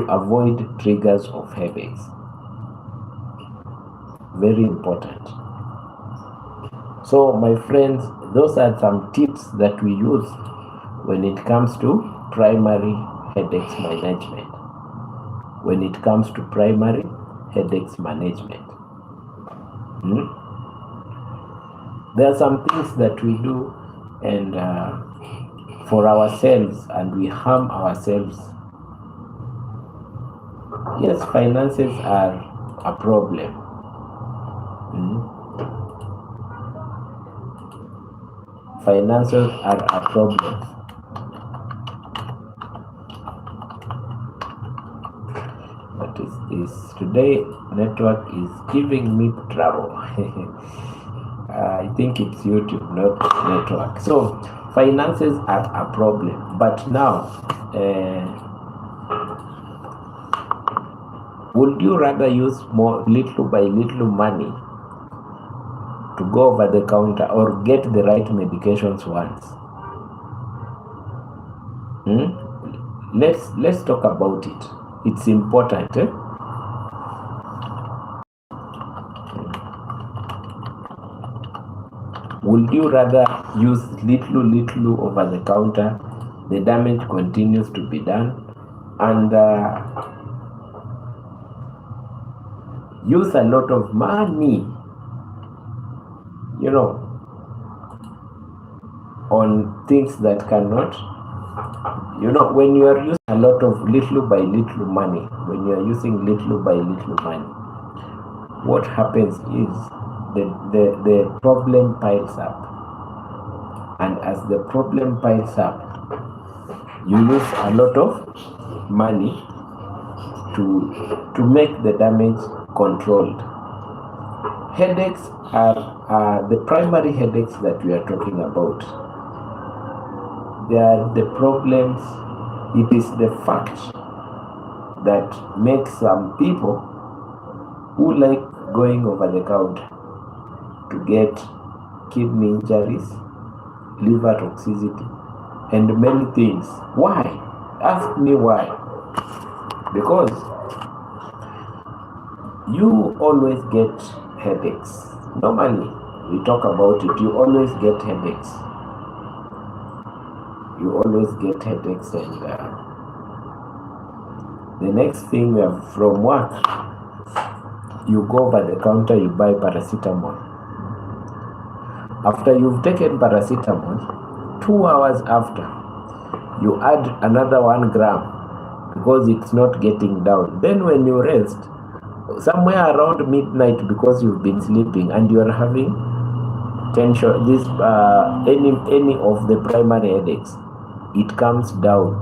avoid triggers of headaches. Very important. So, my friends, those are some tips that we use when it comes to primary headaches management. When it comes to primary headaches management. There are some things that we do and for ourselves, and we harm ourselves. Yes, finances are a problem. Finances are a problem. What is this? Today network is giving me trouble. I think it's YouTube, not network. So finances are a problem. But now, would you rather use more little by little money to go over the counter or get the right medications once? Let's talk about it. It's important. Would you rather use little over the counter? The damage continues to be done, and use a lot of money, on things that cannot, when you are using a lot of little by little money, when you are using little by little money, what happens is the problem piles up, and as the problem piles up, you use a lot of money to make the damage controlled. Headaches are the primary headaches that we are talking about. They are the problems. It is the fact that makes some people who like going over the counter to get kidney injuries, liver toxicity, and many things. Why? Ask me why. Because you always get headaches. Normally, we talk about it. You always get headaches. You always get headaches, and the next thing from work, you go over the counter, you buy paracetamol. After you've taken paracetamol, 2 hours after, you add another 1 gram because it's not getting down. Then when you rest, somewhere around midnight, because you've been sleeping and you are having tension, any of the primary headaches, it comes down.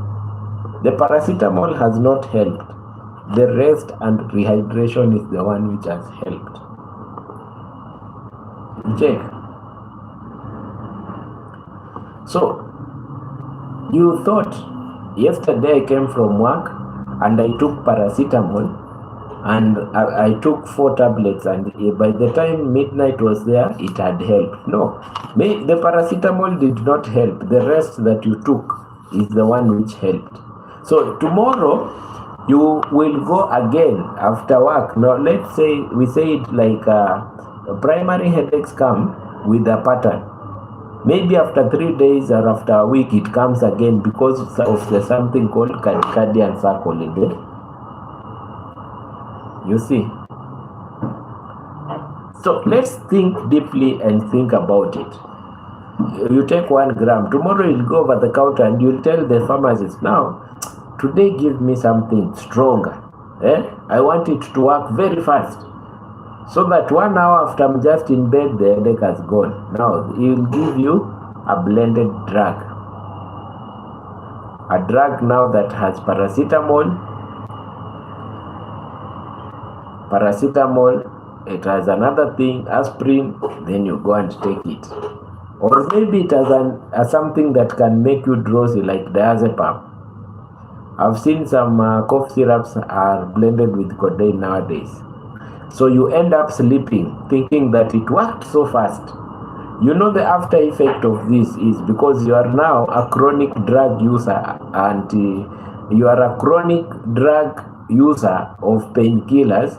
The paracetamol has not helped. The rest and rehydration is the one which has helped. Check. So, you thought, yesterday I came from work and I took paracetamol and I took 4 tablets, and by the time midnight was there, it had helped. No, the paracetamol did not help. The rest that you took is the one which helped. So tomorrow, you will go again after work. Now, let's say, we say it like primary headaches come with a pattern. Maybe after 3 days or after a week, it comes again because of the something called circadian circle in it. You see? So let's think deeply and think about it. You take 1 gram. Tomorrow you'll go over the counter and you'll tell the pharmacist, now, today give me something stronger. I want it to work very fast. So that 1 hour after I'm just in bed, the headache has gone. Now, he'll give you a blended drug. A drug now that has paracetamol, it has another thing, aspirin, then you go and take it. Or maybe it has something that can make you drowsy, like diazepam. I've seen some cough syrups are blended with codeine nowadays. So you end up sleeping, thinking that it worked so fast. The after effect of this is because you are now a chronic drug user, and you are a chronic drug user of painkillers,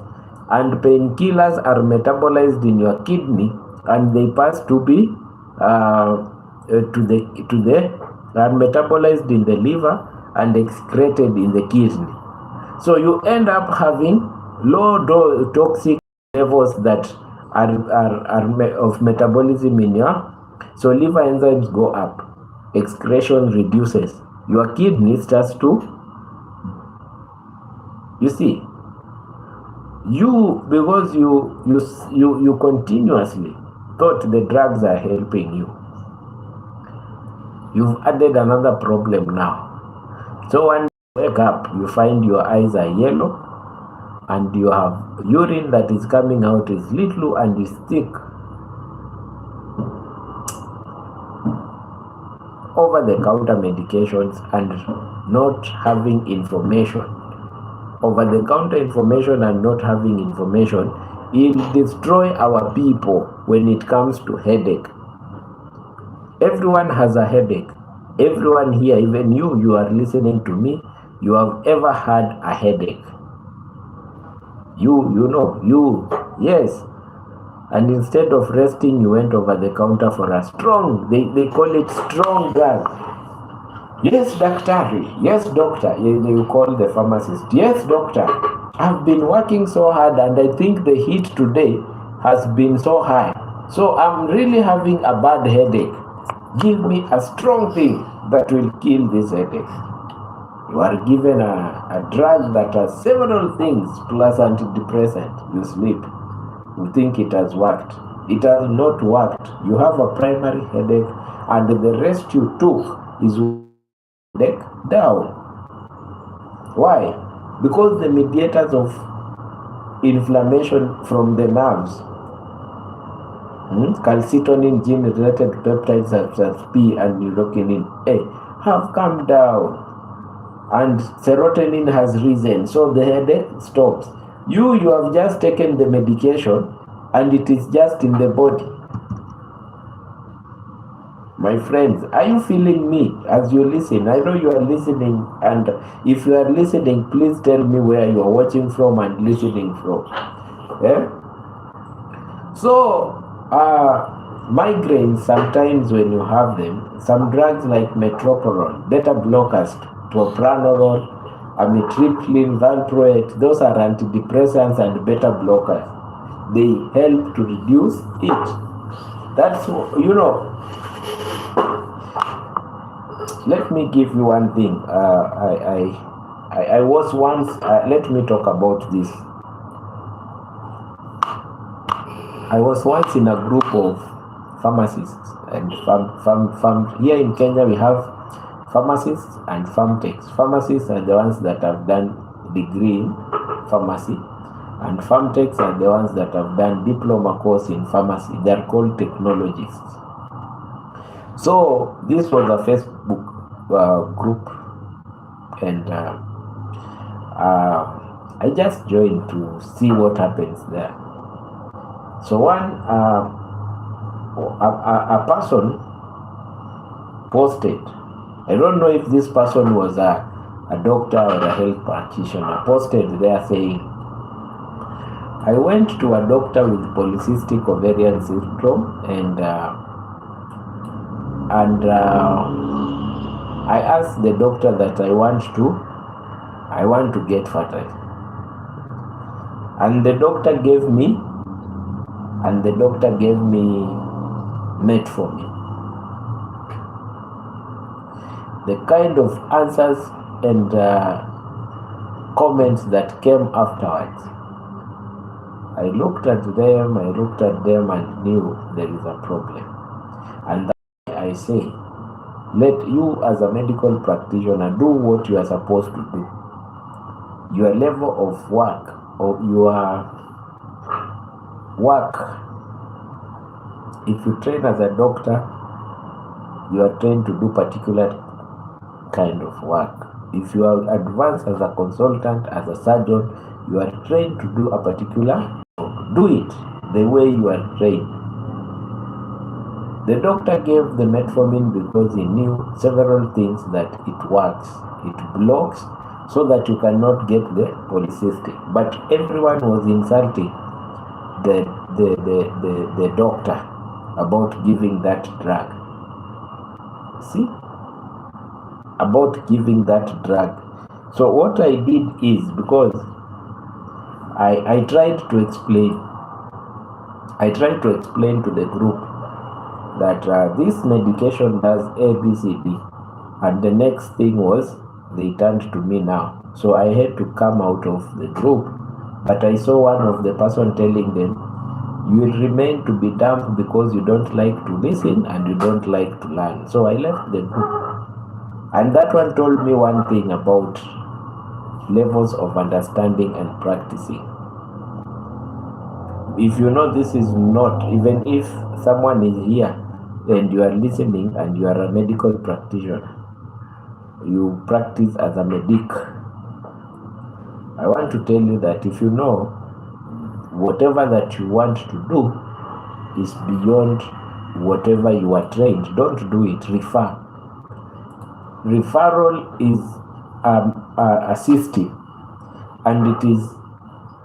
and painkillers are metabolized in your kidney, and they pass to be are metabolized in the liver and excreted in the kidney. So you end up having low toxic levels that are of metabolism in your, so liver enzymes go up, excretion reduces, your kidney starts to, you see, because you continuously thought the drugs are helping you, you've added another problem now. So when you wake up, you find your eyes are yellow, and you have urine that is coming out is little and is thick. Over-the-counter medications and not having information. Over-the-counter information and not having information, it will destroy our people when it comes to headache. Everyone has a headache. Everyone here, even you are listening to me, you have ever had a headache. Yes. And instead of resting, you went over the counter for a strong, they call it strong drug. Yes, daktari. Yes, doctor. They will call the pharmacist. Yes, doctor. I've been working so hard and I think the heat today has been so high. So I'm really having a bad headache. Give me a strong thing that will kill this headache. You are given a drug that has several things plus antidepressant. You sleep. You think it has worked. It has not worked. You have a primary headache and the rest you took is headache down. Why? Because the mediators of inflammation from the nerves, calcitonin gene related peptides such as P and neurokinin A, have come down and serotonin has risen, so the headache stops. You have just taken the medication and it is just in the body. My friends, are you feeling me as you listen? I know you are listening, and if you are listening, please tell me where you are watching from and listening from. Yeah? So, migraines, sometimes when you have them, some drugs like metoprolol, beta blockers, propranolol, amitriptyline, valproate, those are antidepressants and beta blockers. They help to reduce it. That's, let me give you one thing. I was once, let me talk about this. I was once in a group of pharmacists and here in Kenya we have pharmacists and farm techs. Pharmacists are the ones that have done degree in pharmacy, and farm techs are the ones that have done diploma course in pharmacy. They are called technologists. So this was a Facebook group, and I just joined to see what happens there. So one a person posted. I don't know if this person was a doctor or a health practitioner. Posted there saying, I went to a doctor with polycystic ovarian syndrome, and I asked the doctor that I want to get fertile, and the doctor gave me metformin. The kind of answers and comments that came afterwards, I looked at them and knew there is a problem. And that's why I say, let you as a medical practitioner do what you are supposed to do. Your level of work or your work, if you train as a doctor, you are trained to do particular kind of work. If you are advanced as a consultant, as a surgeon, you are trained to do a particular, do it the way you are trained. The doctor gave the metformin because he knew several things that it works. It blocks so that you cannot get the polycystic. But everyone was insulting the doctor about giving that drug. See? About giving that drug. So what I did is, because I tried to explain to the group that this medication does A, B, C, D, and the next thing was they turned to me now. So I had to come out of the group, but I saw one of the person telling them, you will remain to be dumb because you don't like to listen and you don't like to learn. So I left the group. And that one told me one thing about levels of understanding and practicing. If you know this is not, even if someone is here and you are listening and you are a medical practitioner, you practice as a medic, I want to tell you that if you know whatever that you want to do is beyond whatever you are trained, don't do it, refer. Referral is a system, and it is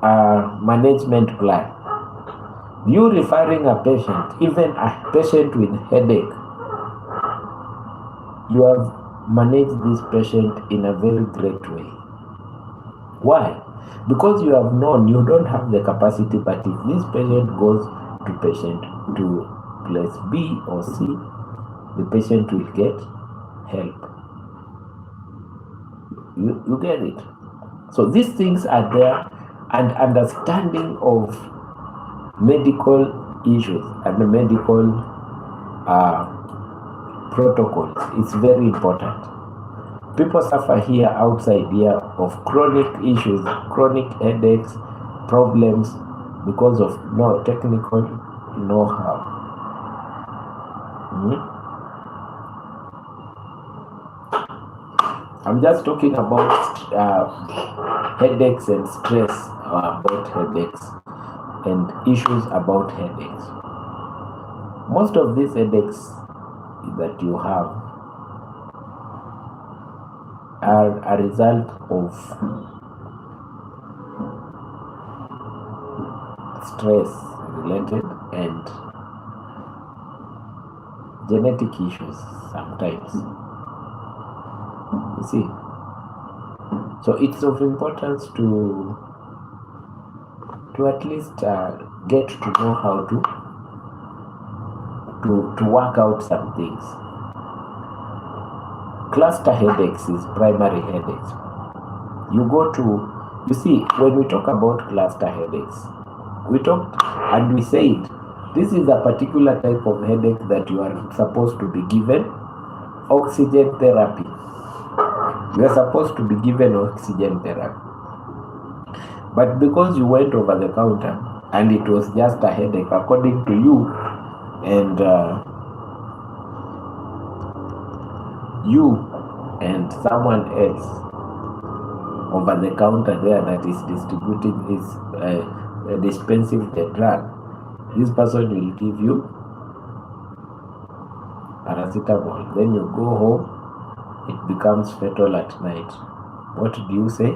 a management plan. You referring a patient, even a patient with headache, you have managed this patient in a very great way. Why? Because you have known you don't have the capacity, but if this patient goes to place B or C, the patient will get help. You get it? So these things are there, and understanding of medical issues and the medical protocols is very important. People suffer here outside here of chronic issues, chronic headaches, problems because of no technical know-how. I'm just talking about headaches and stress about headaches and issues about headaches. Most of these headaches that you have are a result of stress related and genetic issues sometimes. You see, so it's of importance to at least get to know how to work out some things. Cluster headaches is primary headaches. You see, when we talk about cluster headaches, we talked and we said this is a particular type of headache that you are supposed to be given oxygen therapy. You are supposed to be given oxygen therapy. But because you went over the counter and it was just a headache according to you, and you and someone else over the counter there that is distributing dispensing the drug, this person will give you paracetamol. Then you go home, it becomes fatal at night. What do you say?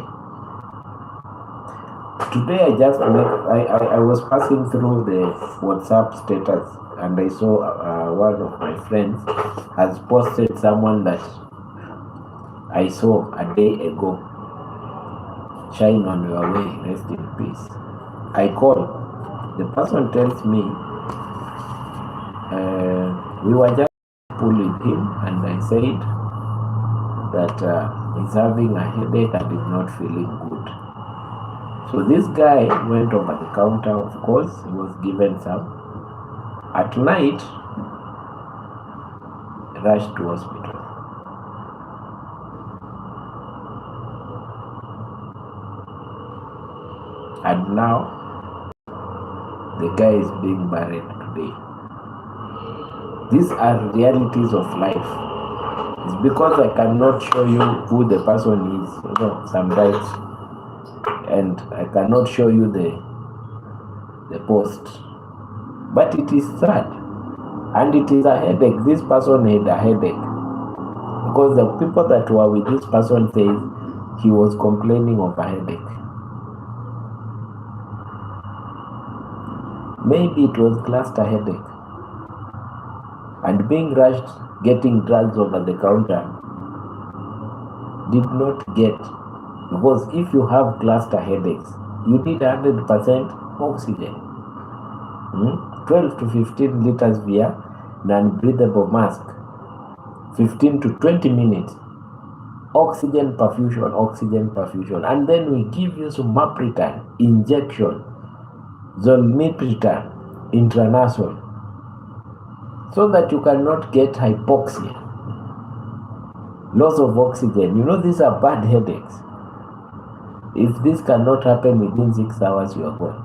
Today I was passing through the WhatsApp status and I saw one of my friends has posted someone that I saw a day ago. Shine on your way, rest in peace. I call. The person tells me we were just pulling him, and I said that he's having a headache and is not feeling good. So this guy went over the counter, of course, he was given some. At night, rushed to hospital. And now, the guy is being buried today. These are realities of life. It's because I cannot show you who the person is, sometimes, and I cannot show you the post. But it is sad, and it is a headache. This person had a headache because the people that were with this person says he was complaining of a headache. Maybe it was cluster headache, and being rushed getting drugs over the counter did not get, because if you have cluster headaches, you need 100% oxygen. 12 to 15 liters via non-breathable mask, 15 to 20 minutes, oxygen perfusion, and then we give you sumapritan injection, zolmipritan intranasal, so that you cannot get hypoxia, loss of oxygen. These are bad headaches. If this cannot happen within 6 hours, you are gone.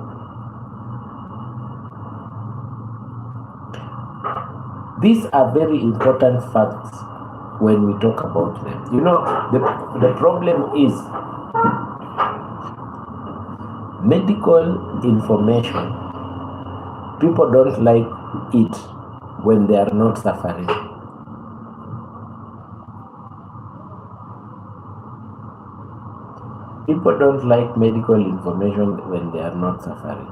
These are very important facts when we talk about them. The problem is medical information. People don't like it when they are not suffering. People don't like medical information when they are not suffering.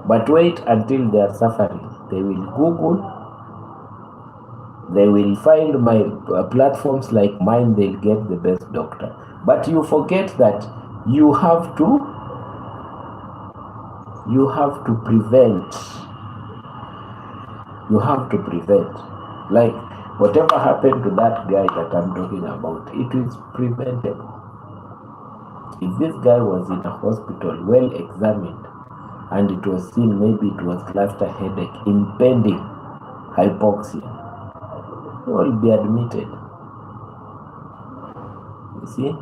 But wait until they are suffering. They will Google, they will find my platforms like mine, they'll get the best doctor. But you forget that you have to prevent. You have to prevent. Like whatever happened to that guy that I'm talking about, it is preventable. If this guy was in a hospital, well examined, and it was seen maybe it was cluster headache, impending hypoxia, he will be admitted. You see?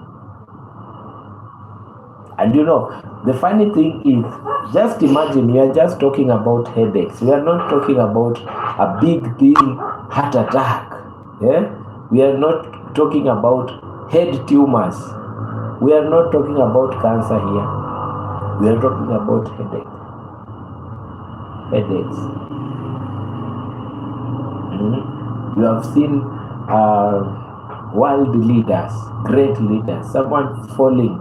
And you know, the funny thing is, just imagine we are just talking about headaches. We are not talking about a big thing, heart attack. Yeah? We are not talking about head tumors. We are not talking about cancer here. We are talking about headache. Headaches. You have seen world leaders, great leaders, someone falling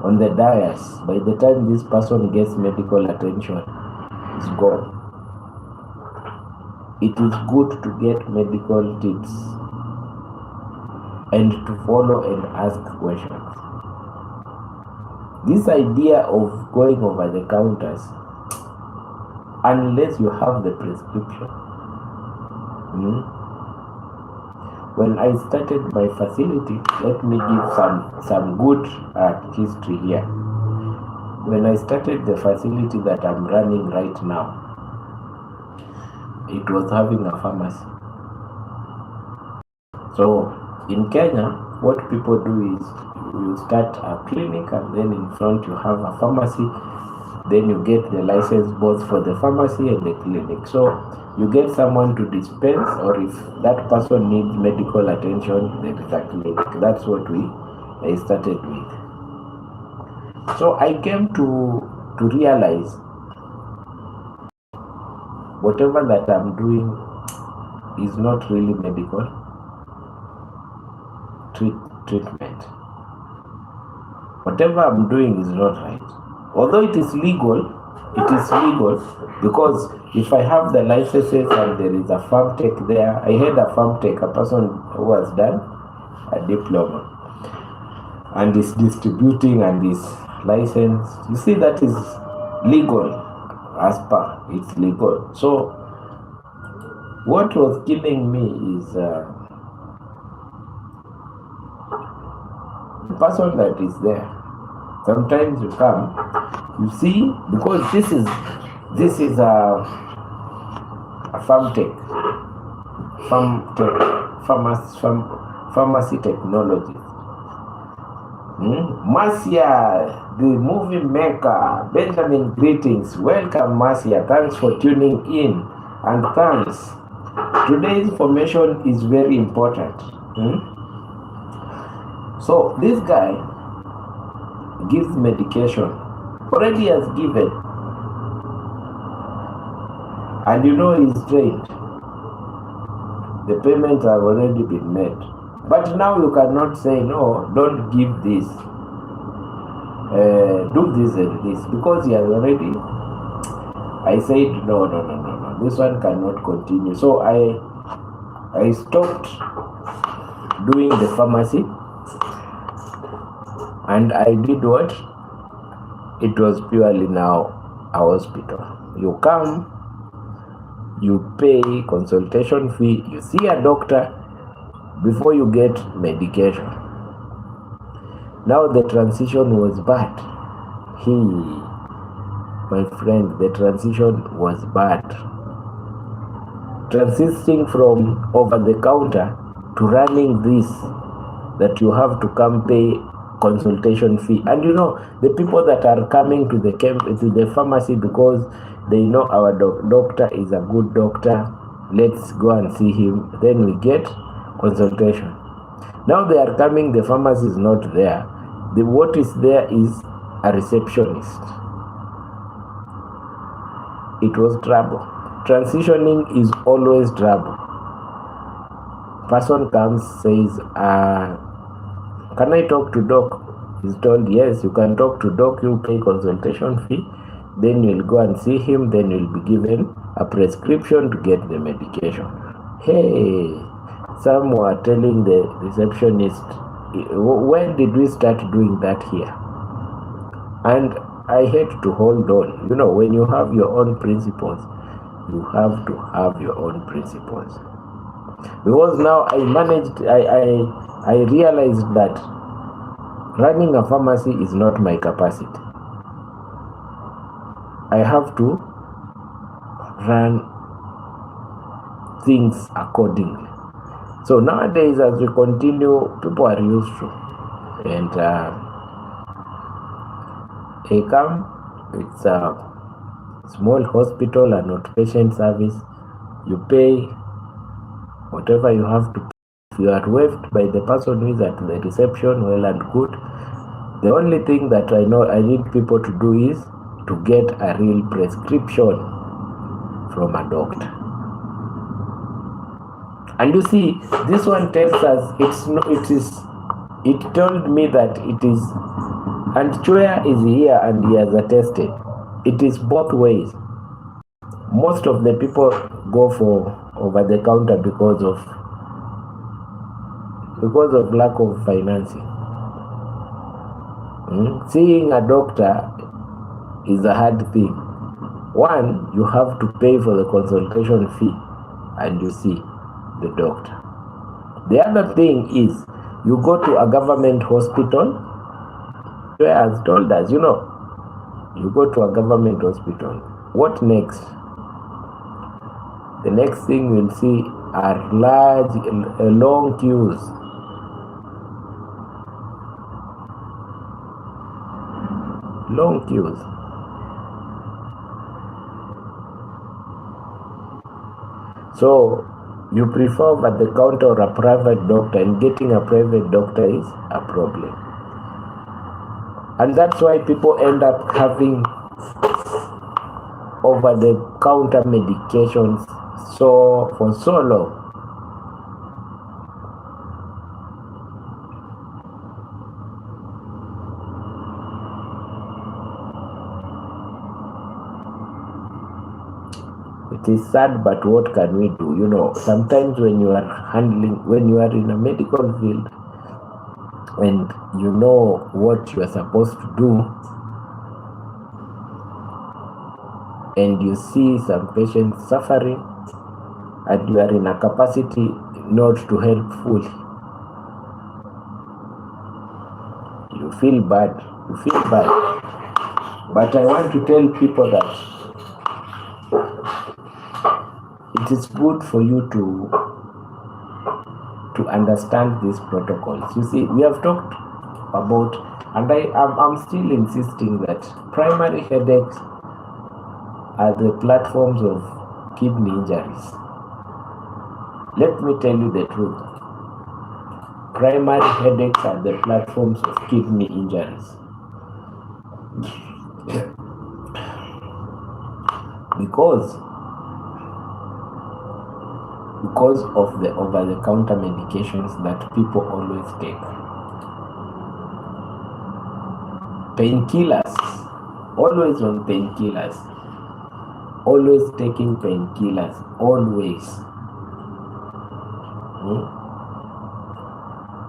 on the dais. By the time this person gets medical attention, it's gone. It is good to get medical tips and to follow and ask questions. This idea of going over the counters, unless you have the prescription. When I started my facility, let me give some good history here. When I started the facility that I'm running right now, it was having a pharmacy. So in Kenya, what people do is you start a clinic and then in front you have a pharmacy. Then you get the license both for the pharmacy and the clinic. So you get someone to dispense, or if that person needs medical attention, there is a clinic. That's what I started with. So I came to realize whatever that I'm doing is not really medical treatment. Whatever I'm doing is not right. Although it is legal because if I have the licenses and there is a farm tech there, I had a farm tech, a person who has done a diploma and is distributing and is licensed. You see, that is legal as per, it's legal. So what was killing me is the person that is there. Sometimes you come, you see, because this is a pharmacy technology. Marcia, the movie maker, Benjamin, greetings. Welcome, Marcia. Thanks for tuning in, and thanks. Today's information is very important. So this guy gives medication, already has given, and you know he's trained. The payments have already been made. But now you cannot say, no, don't give this, do this and this, because he has already. I said, no, this one cannot continue. So I stopped doing the pharmacy, and I did what? It was purely now a hospital. You come, you pay consultation fee, you see a doctor before you get medication. Now the transition was bad. My friend, the transition was bad. Transitioning from over the counter to running this, that you have to come pay consultation fee. And you know, the people that are coming to the pharmacy because they know our doctor is a good doctor, let's go and see him, then we get consultation. Now they are coming, the pharmacy is not there. What is there is a receptionist. It was trouble. Transitioning is always trouble. Person comes, says, can I talk to doc? He's told, yes, you can talk to doc, you pay consultation fee, then you'll go and see him, then you'll be given a prescription to get the medication. Hey, some were telling the receptionist, when did we start doing that here? And I had to hold on. When you have your own principles, you have to have your own principles. Because now I realized that running a pharmacy is not my capacity. I have to run things accordingly. So nowadays, as we continue, people are used to, and it's a small hospital, an outpatient service. You pay whatever you have to pay. If you are waived by the person who is at the reception, well and good. The only thing that I know I need people to do is to get a real prescription from a doctor. And you see, this one tells us it told me that it is, and Choya is here and he has attested, it is both ways. Most of the people go for over the counter because of lack of financing. Seeing a doctor is a hard thing. One, you have to pay for the consultation fee and you see the doctor. The other thing is, you go to a government hospital, where has told us, you go to a government hospital. What next? The next thing we'll see are long queues. Long queues. So you prefer at the counter or a private doctor, and getting a private doctor is a problem. And that's why people end up having over-the-counter medications for so long. It is sad, but what can we do? Sometimes when you are in a medical field and you know what you are supposed to do, and you see some patients suffering, and you are in a capacity not to help fully, you feel bad. But I want to tell people that it is good for you to understand these protocols. You see, we have talked about, and I'm still insisting that primary headaches are the platforms of kidney injuries. Let me tell you the truth. Primary headaches are the platforms of kidney injuries. Because of the over-the-counter medications that people always take. Painkillers, always on painkillers, always taking painkillers, always.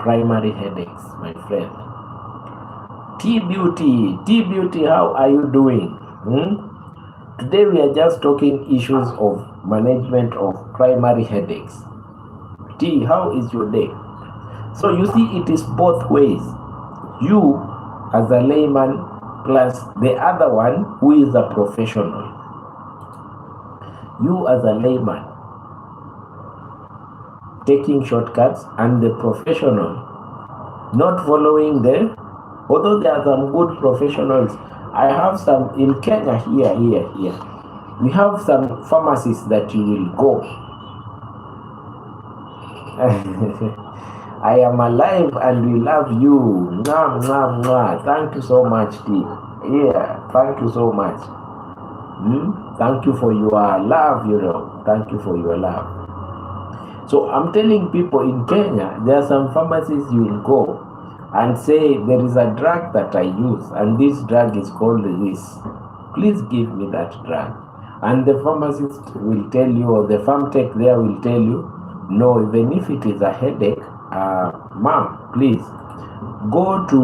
Primary headaches, my friend. T-Beauty, how are you doing? Today we are just talking issues of management of primary headaches. T, how is your day? So you see, it is both ways. You as a layman plus the other one who is a professional. You as a layman taking shortcuts, and the professional not following although there are some good professionals. I have some in Kenya here. We have some pharmacies that you will go. I am alive and we love you. Mwah, mwah, mwah. Thank you so much, T. Yeah, thank you so much. Thank you for your love, Thank you for your love. So I'm telling people in Kenya, there are some pharmacies you will go and say, there is a drug that I use, and this drug is called this. please give me that drug. And the pharmacist will tell you, or the farm tech there will tell you, no, even if it is a headache, ma'am, please go to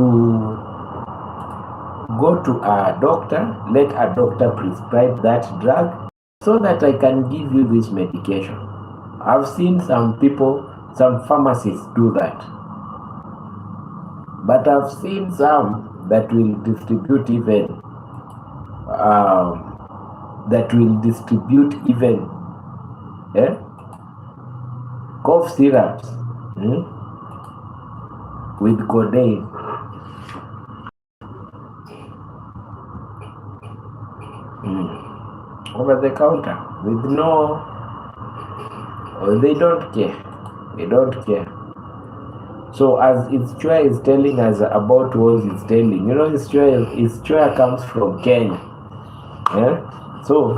a doctor, let a doctor prescribe that drug so that I can give you this medication. I've seen some people, some pharmacists do that. But I've seen some that will distribute even cough syrups with codeine. Over the counter with they don't care. So as Ischua is telling us about what he's telling, Ischua comes from Kenya. So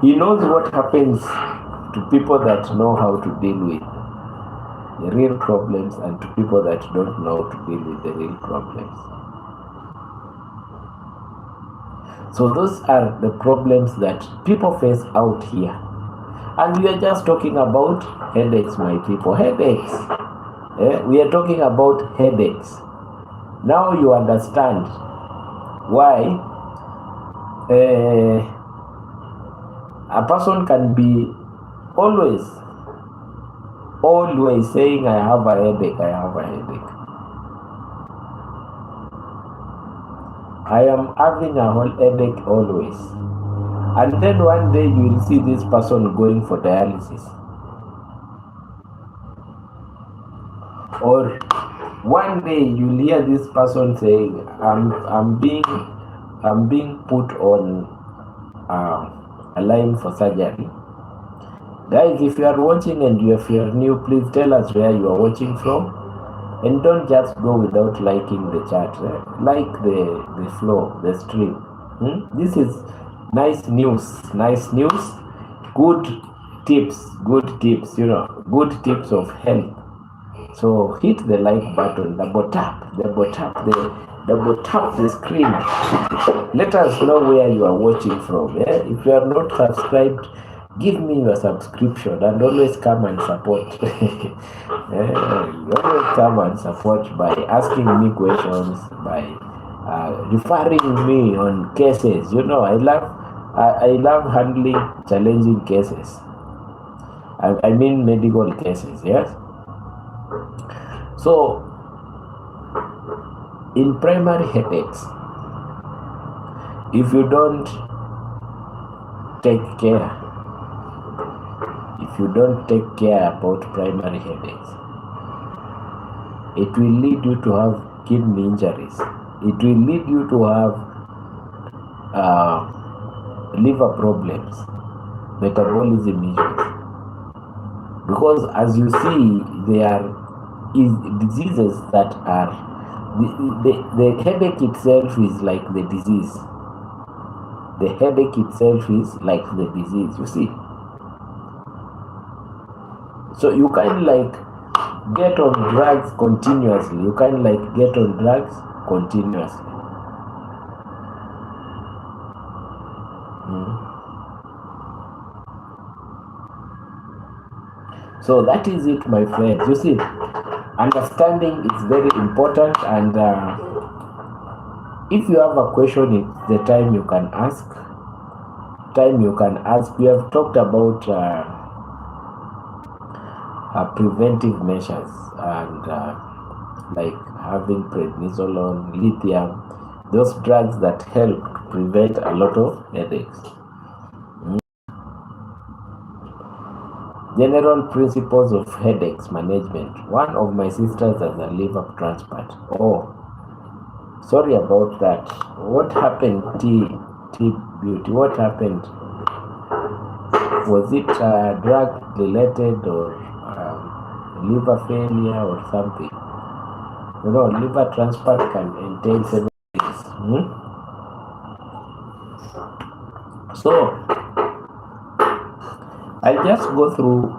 he knows what happens to people that know how to deal with the real problems and to people that don't know how to deal with the real problems. So those are the problems that people face out here. And we are just talking about headaches, my people. Headaches. We are talking about headaches. Now you understand why a person can be always saying, I have a headache. I am having a whole headache always. And then one day you will see this person going for dialysis. Or one day you'll hear this person saying, I'm being put on a line for surgery. Guys, if you are watching and if you are new, please tell us where you are watching from. And don't just go without liking the chat. Like the flow, the stream. This is nice news. Good tips, good tips of health. So hit the like button, double tap the screen. Let us know where you are watching from. If you are not subscribed, give me your subscription and always come and support. Always come and support by asking me questions, by referring me on cases. I love handling challenging cases. I mean medical cases, yes. So in primary headaches, if you don't take care about primary headaches, it will lead you to have kidney injuries. It will lead you to have liver problems, metabolism issues. Because as you see, there is diseases that are the headache itself is like the disease. The headache itself is like the disease, you see. So you can get on drugs continuously. So that is it, my friends. You see, understanding is very important, and if you have a question, it's the time you can ask. We have talked about preventive measures and like having prednisolone, lithium, those drugs that help prevent a lot of headaches. General principles of headaches management. One of my sisters has a liver transplant. Oh, sorry about that. What happened, T Beauty? What happened? Was it drug related or liver failure or something? Liver transplant can entail several things. So I'll just go through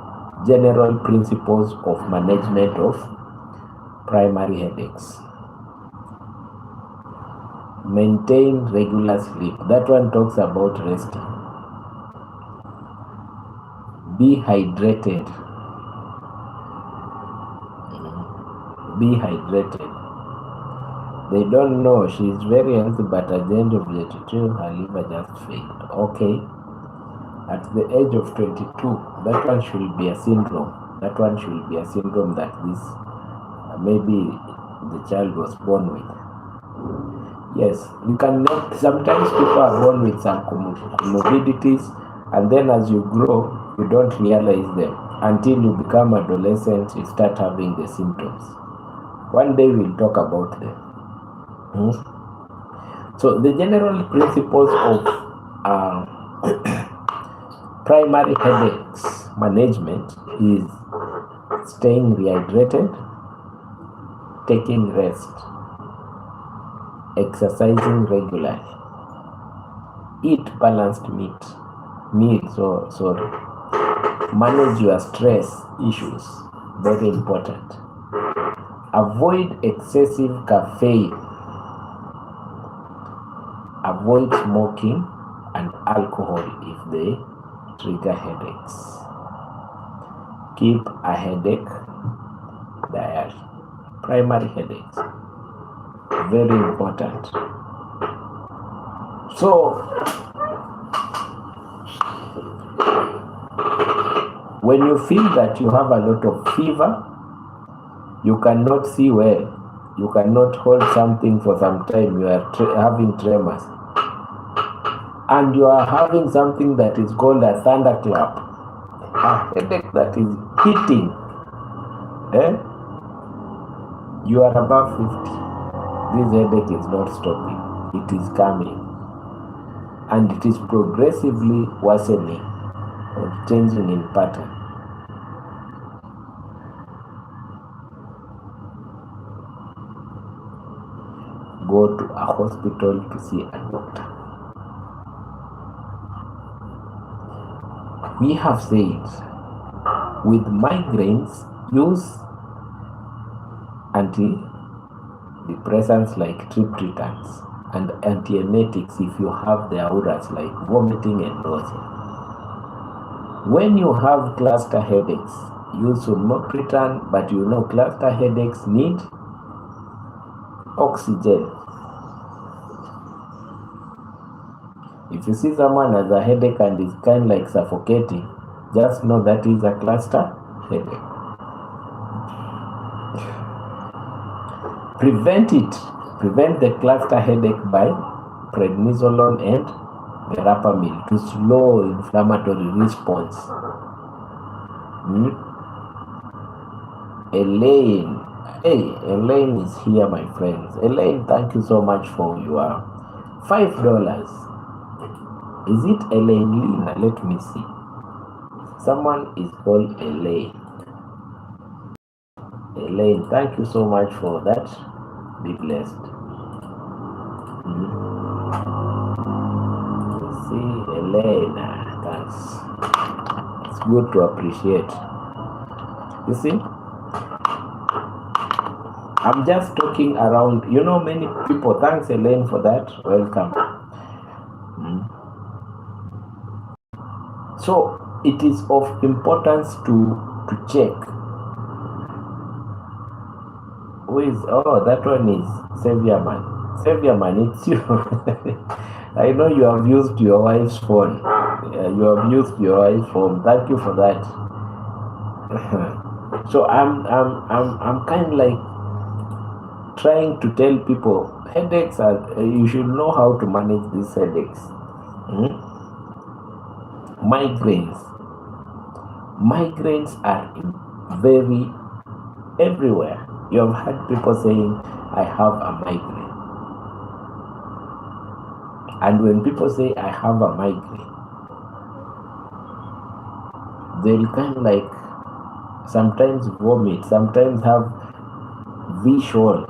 general principles of management of primary headaches. Maintain regular sleep. That one talks about resting. Be hydrated. Be hydrated. They don't know she's very healthy, but at the end of the 22, her liver just failed. Okay. At the age of 22, that one should be a syndrome. That one should be a syndrome that this maybe the child was born with. Yes, you can not. Sometimes people are born with some comorbidities, and then as you grow, you don't realize them until you become adolescent. You start having the symptoms. One day we'll talk about them. So the general principles of primary headaches management is staying rehydrated, taking rest, exercising regularly, eat balanced meals, manage your stress issues, very important. Avoid excessive caffeine, avoid smoking and alcohol if they trigger headaches. Keep a headache diary. Primary headaches, very important. So when you feel that you have a lot of fever, you cannot see well, you cannot hold something for some time, you are having tremors, and you are having something that is called a thunderclap, a headache that is hitting, you are above 50. This headache is not stopping, it is coming, and it is progressively worsening or changing in pattern. Go to a hospital to see a doctor. We have said with migraines, use antidepressants like triptans and antiemetics if you have the auras like vomiting and nausea. When you have cluster headaches, use sumatriptan, but you know cluster headaches need oxygen. If you see someone has a headache and is kind of like suffocating, just know that is a cluster headache. Prevent the cluster headache by prednisolone and verapamil to slow inflammatory response. Elaine. Hey, Elaine is here, my friends. Elaine, thank you so much for your $5. Is it Elaine Lina? Let me see. Someone is called Elaine. Elaine, thank you so much for that. Be blessed. See, Elaine, thanks. It's good to appreciate. You see, I'm just talking around, many people. Thanks, Elaine, for that. Welcome. So it is of importance to check. That one is Savior Man. Savior Man, it's you. I know you have used your wife's phone. You have used your wife's phone. Thank you for that. So I'm kind of like trying to tell people headaches are. You should know how to manage these headaches. Migraines are very everywhere. You have heard people saying, I have a migraine. And when people say, I have a migraine, they'll kind of like sometimes vomit, sometimes have visual.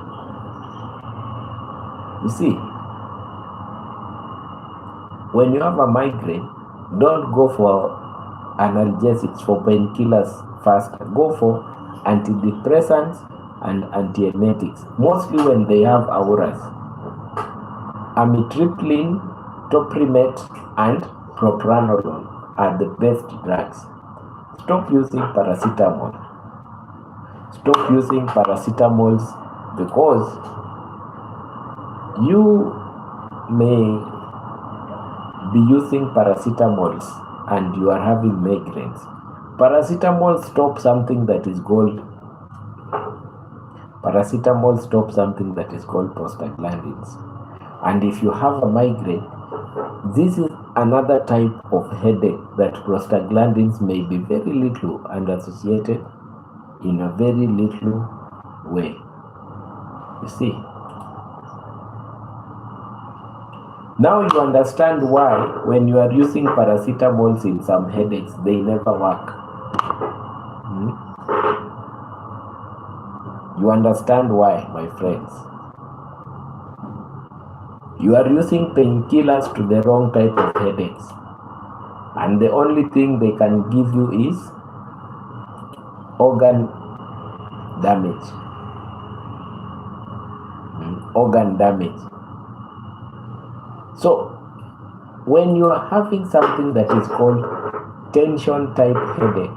You see, when you have a migraine, don't go for analgesics, for painkillers first. Go for antidepressants and antiemetics, mostly when they have auras. amitriptyline, topiramate, and propranolol are the best drugs. Stop using paracetamol. Stop using paracetamols because you may be using paracetamols and you are having migraines. Paracetamol stops something that is called prostaglandins. And if you have a migraine, this is another type of headache that prostaglandins may be very little and associated in a very little way. You see? Now you understand why when you are using paracetamols in some headaches, they never work. You understand why, my friends? You are using painkillers to the wrong type of headaches. And the only thing they can give you is organ damage. Organ damage. So, when you are having something that is called tension type headache,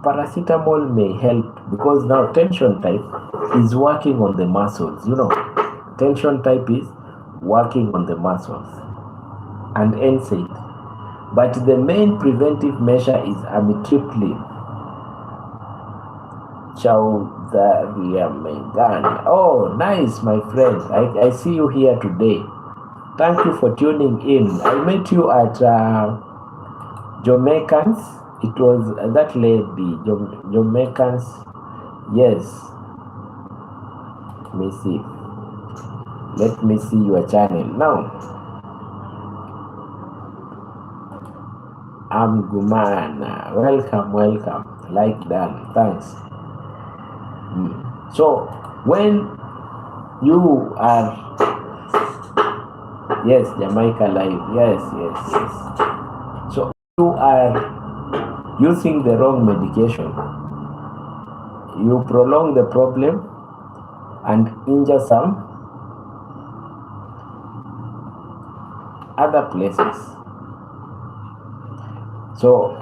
paracetamol may help because now tension type is working on the muscles. You know, tension type is working on the muscles and NSAID. But the main preventive measure is amitriptyline. Chaudhary. Oh, nice, my friend. I see you here today. Thank you for tuning in. I met you at Jamaicans. It was that lady, Jamaicans. Yes. Let me see your channel. Now, I'm Gumana. Welcome. Like that. Thanks. So, when you are, yes, Jamaica Live, yes. So, you are using the wrong medication, you prolong the problem and injure some other places. So,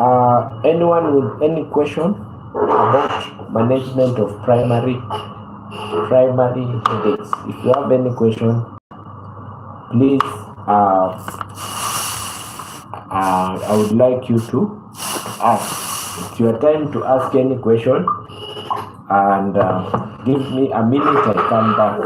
anyone with any question about management of primary headaches? If you have any question, please, I would like you to ask. It's your time to ask any question, and give me a minute, I come back.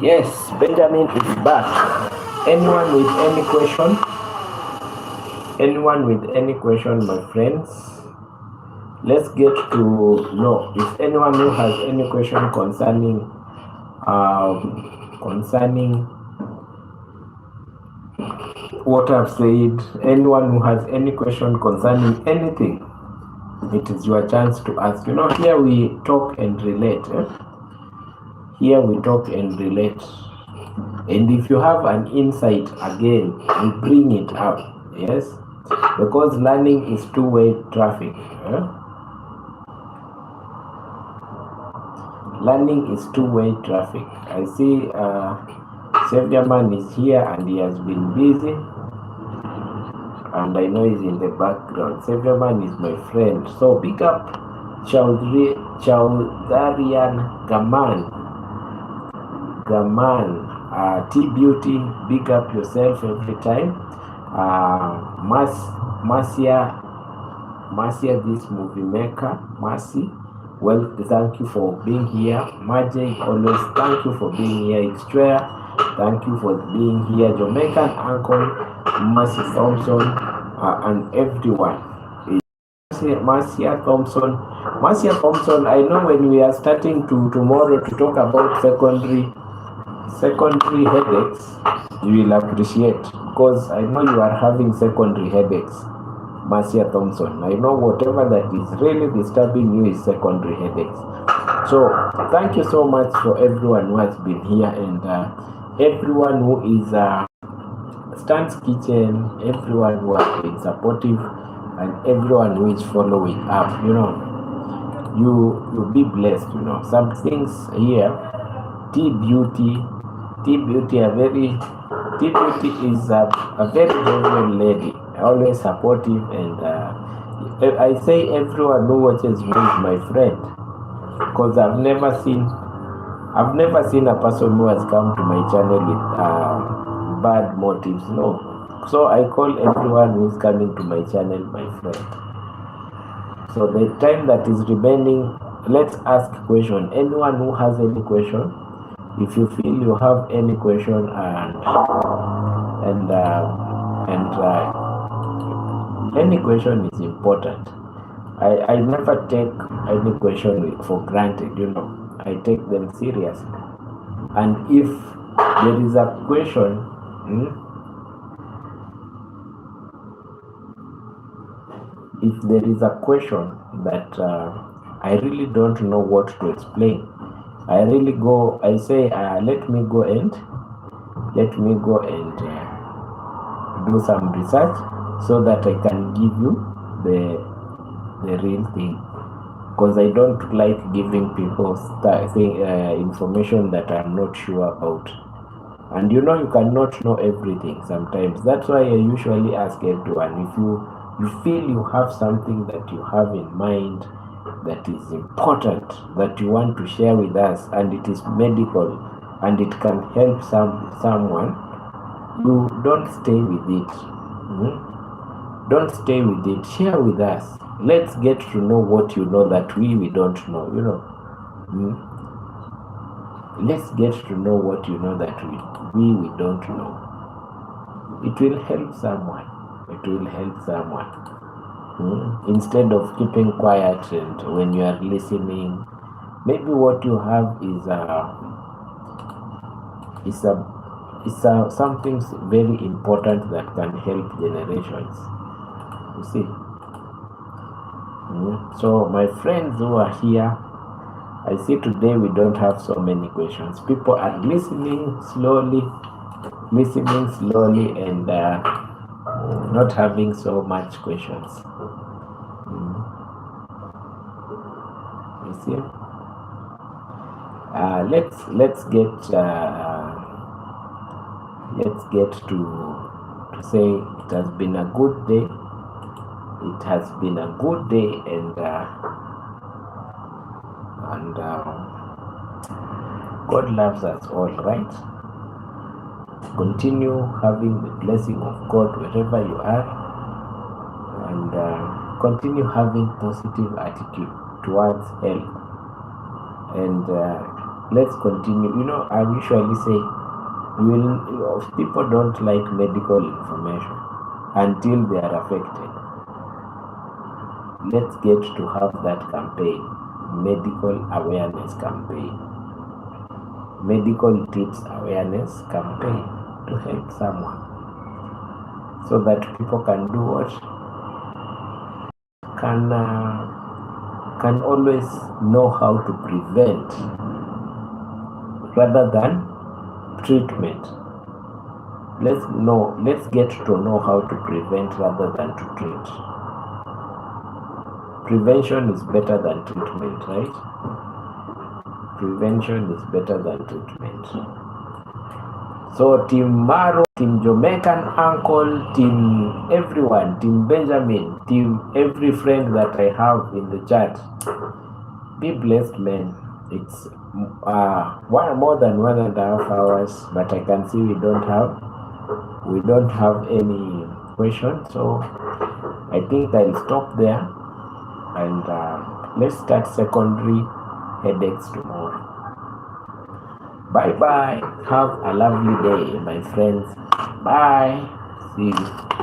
Yes, Benjamin is back. Anyone with any question? Anyone with any question, my friends? Let's get to know if anyone who has any question concerning what I've said. Anyone who has any question concerning anything, it is your chance to ask. You know, here we talk and relate. Here we talk and relate. And if you have an insight, again, we bring it up. Yes, because learning is two-way traffic. Learning is two-way traffic. I see Savior Man is here and he has been busy. And I know he's in the background. Savior Man is my friend. So pick up Chaudharian Gaman. T-Beauty, big up yourself every time. Marcia, this movie maker, Mercy. Well, thank you for being here. Magic, always thank you for being here. Extra, thank you for being here. Jamaican Uncle, Mercy Thompson, and everyone. Marcia Thompson, I know when we are starting tomorrow to talk about secondary headaches, you will appreciate, because I know you are having secondary headaches. Marcia Thompson, I know whatever that is really disturbing you is secondary headaches. So thank you so much for everyone who has been here, and everyone who is Stan's Kitchen, everyone who has been supportive, and everyone who is following up. You know, you be blessed. You know, some things here. T-Beauty is a very genuine lady, always supportive, and I say everyone who watches me is my friend, because I've never seen a person who has come to my channel with bad motives. No, so I call everyone who's coming to my channel my friend. So the time that is remaining, let's ask question. Anyone who has any question, if you feel you have any question, and any question is important. I never take any question for granted. You know, I take them seriously. And if there is a question, that I really don't know what to explain, I say, let me go and do some research so that I can give you the real thing, because I don't like giving people information that I'm not sure about. And you know, you cannot know everything sometimes. That's why I usually ask everyone, if you feel you have something that you have in mind that is important, that you want to share with us, and it is medical and it can help someone, you don't stay with it. Don't stay with it. Share with us. Let's get to know what you know that we don't know. You know, let's get to know what you know that we don't know. It will help someone. Instead of keeping quiet, and when you are listening, maybe what you have is something very important that can help generations. You see. So my friends who are here, I see today we don't have so many questions. People are listening slowly, and not having so much questions. You see. Let's get to say it has been a good day. It has been a good day, and God loves us all, right? Continue having the blessing of God wherever you are, and continue having positive attitude towards health. And let's continue. I usually say, people don't like medical information until they are affected. Let's get to have that campaign, medical awareness campaign, medical tips awareness campaign, to help someone, so that people can do what? Can always know how to prevent rather than treatment. Let's get to know how to prevent rather than to treat. Prevention is better than treatment, right? Prevention is better than treatment. So Team Maro, Team Jamaican Uncle, Team everyone, Team Benjamin, Team every friend that I have in the chat, be blessed, man. It's more than 1.5 hours, but I can see we don't have any questions, so I think I'll stop there, and let's start secondary headaches tomorrow. Bye bye. Have a lovely day, my friends. Bye. See you.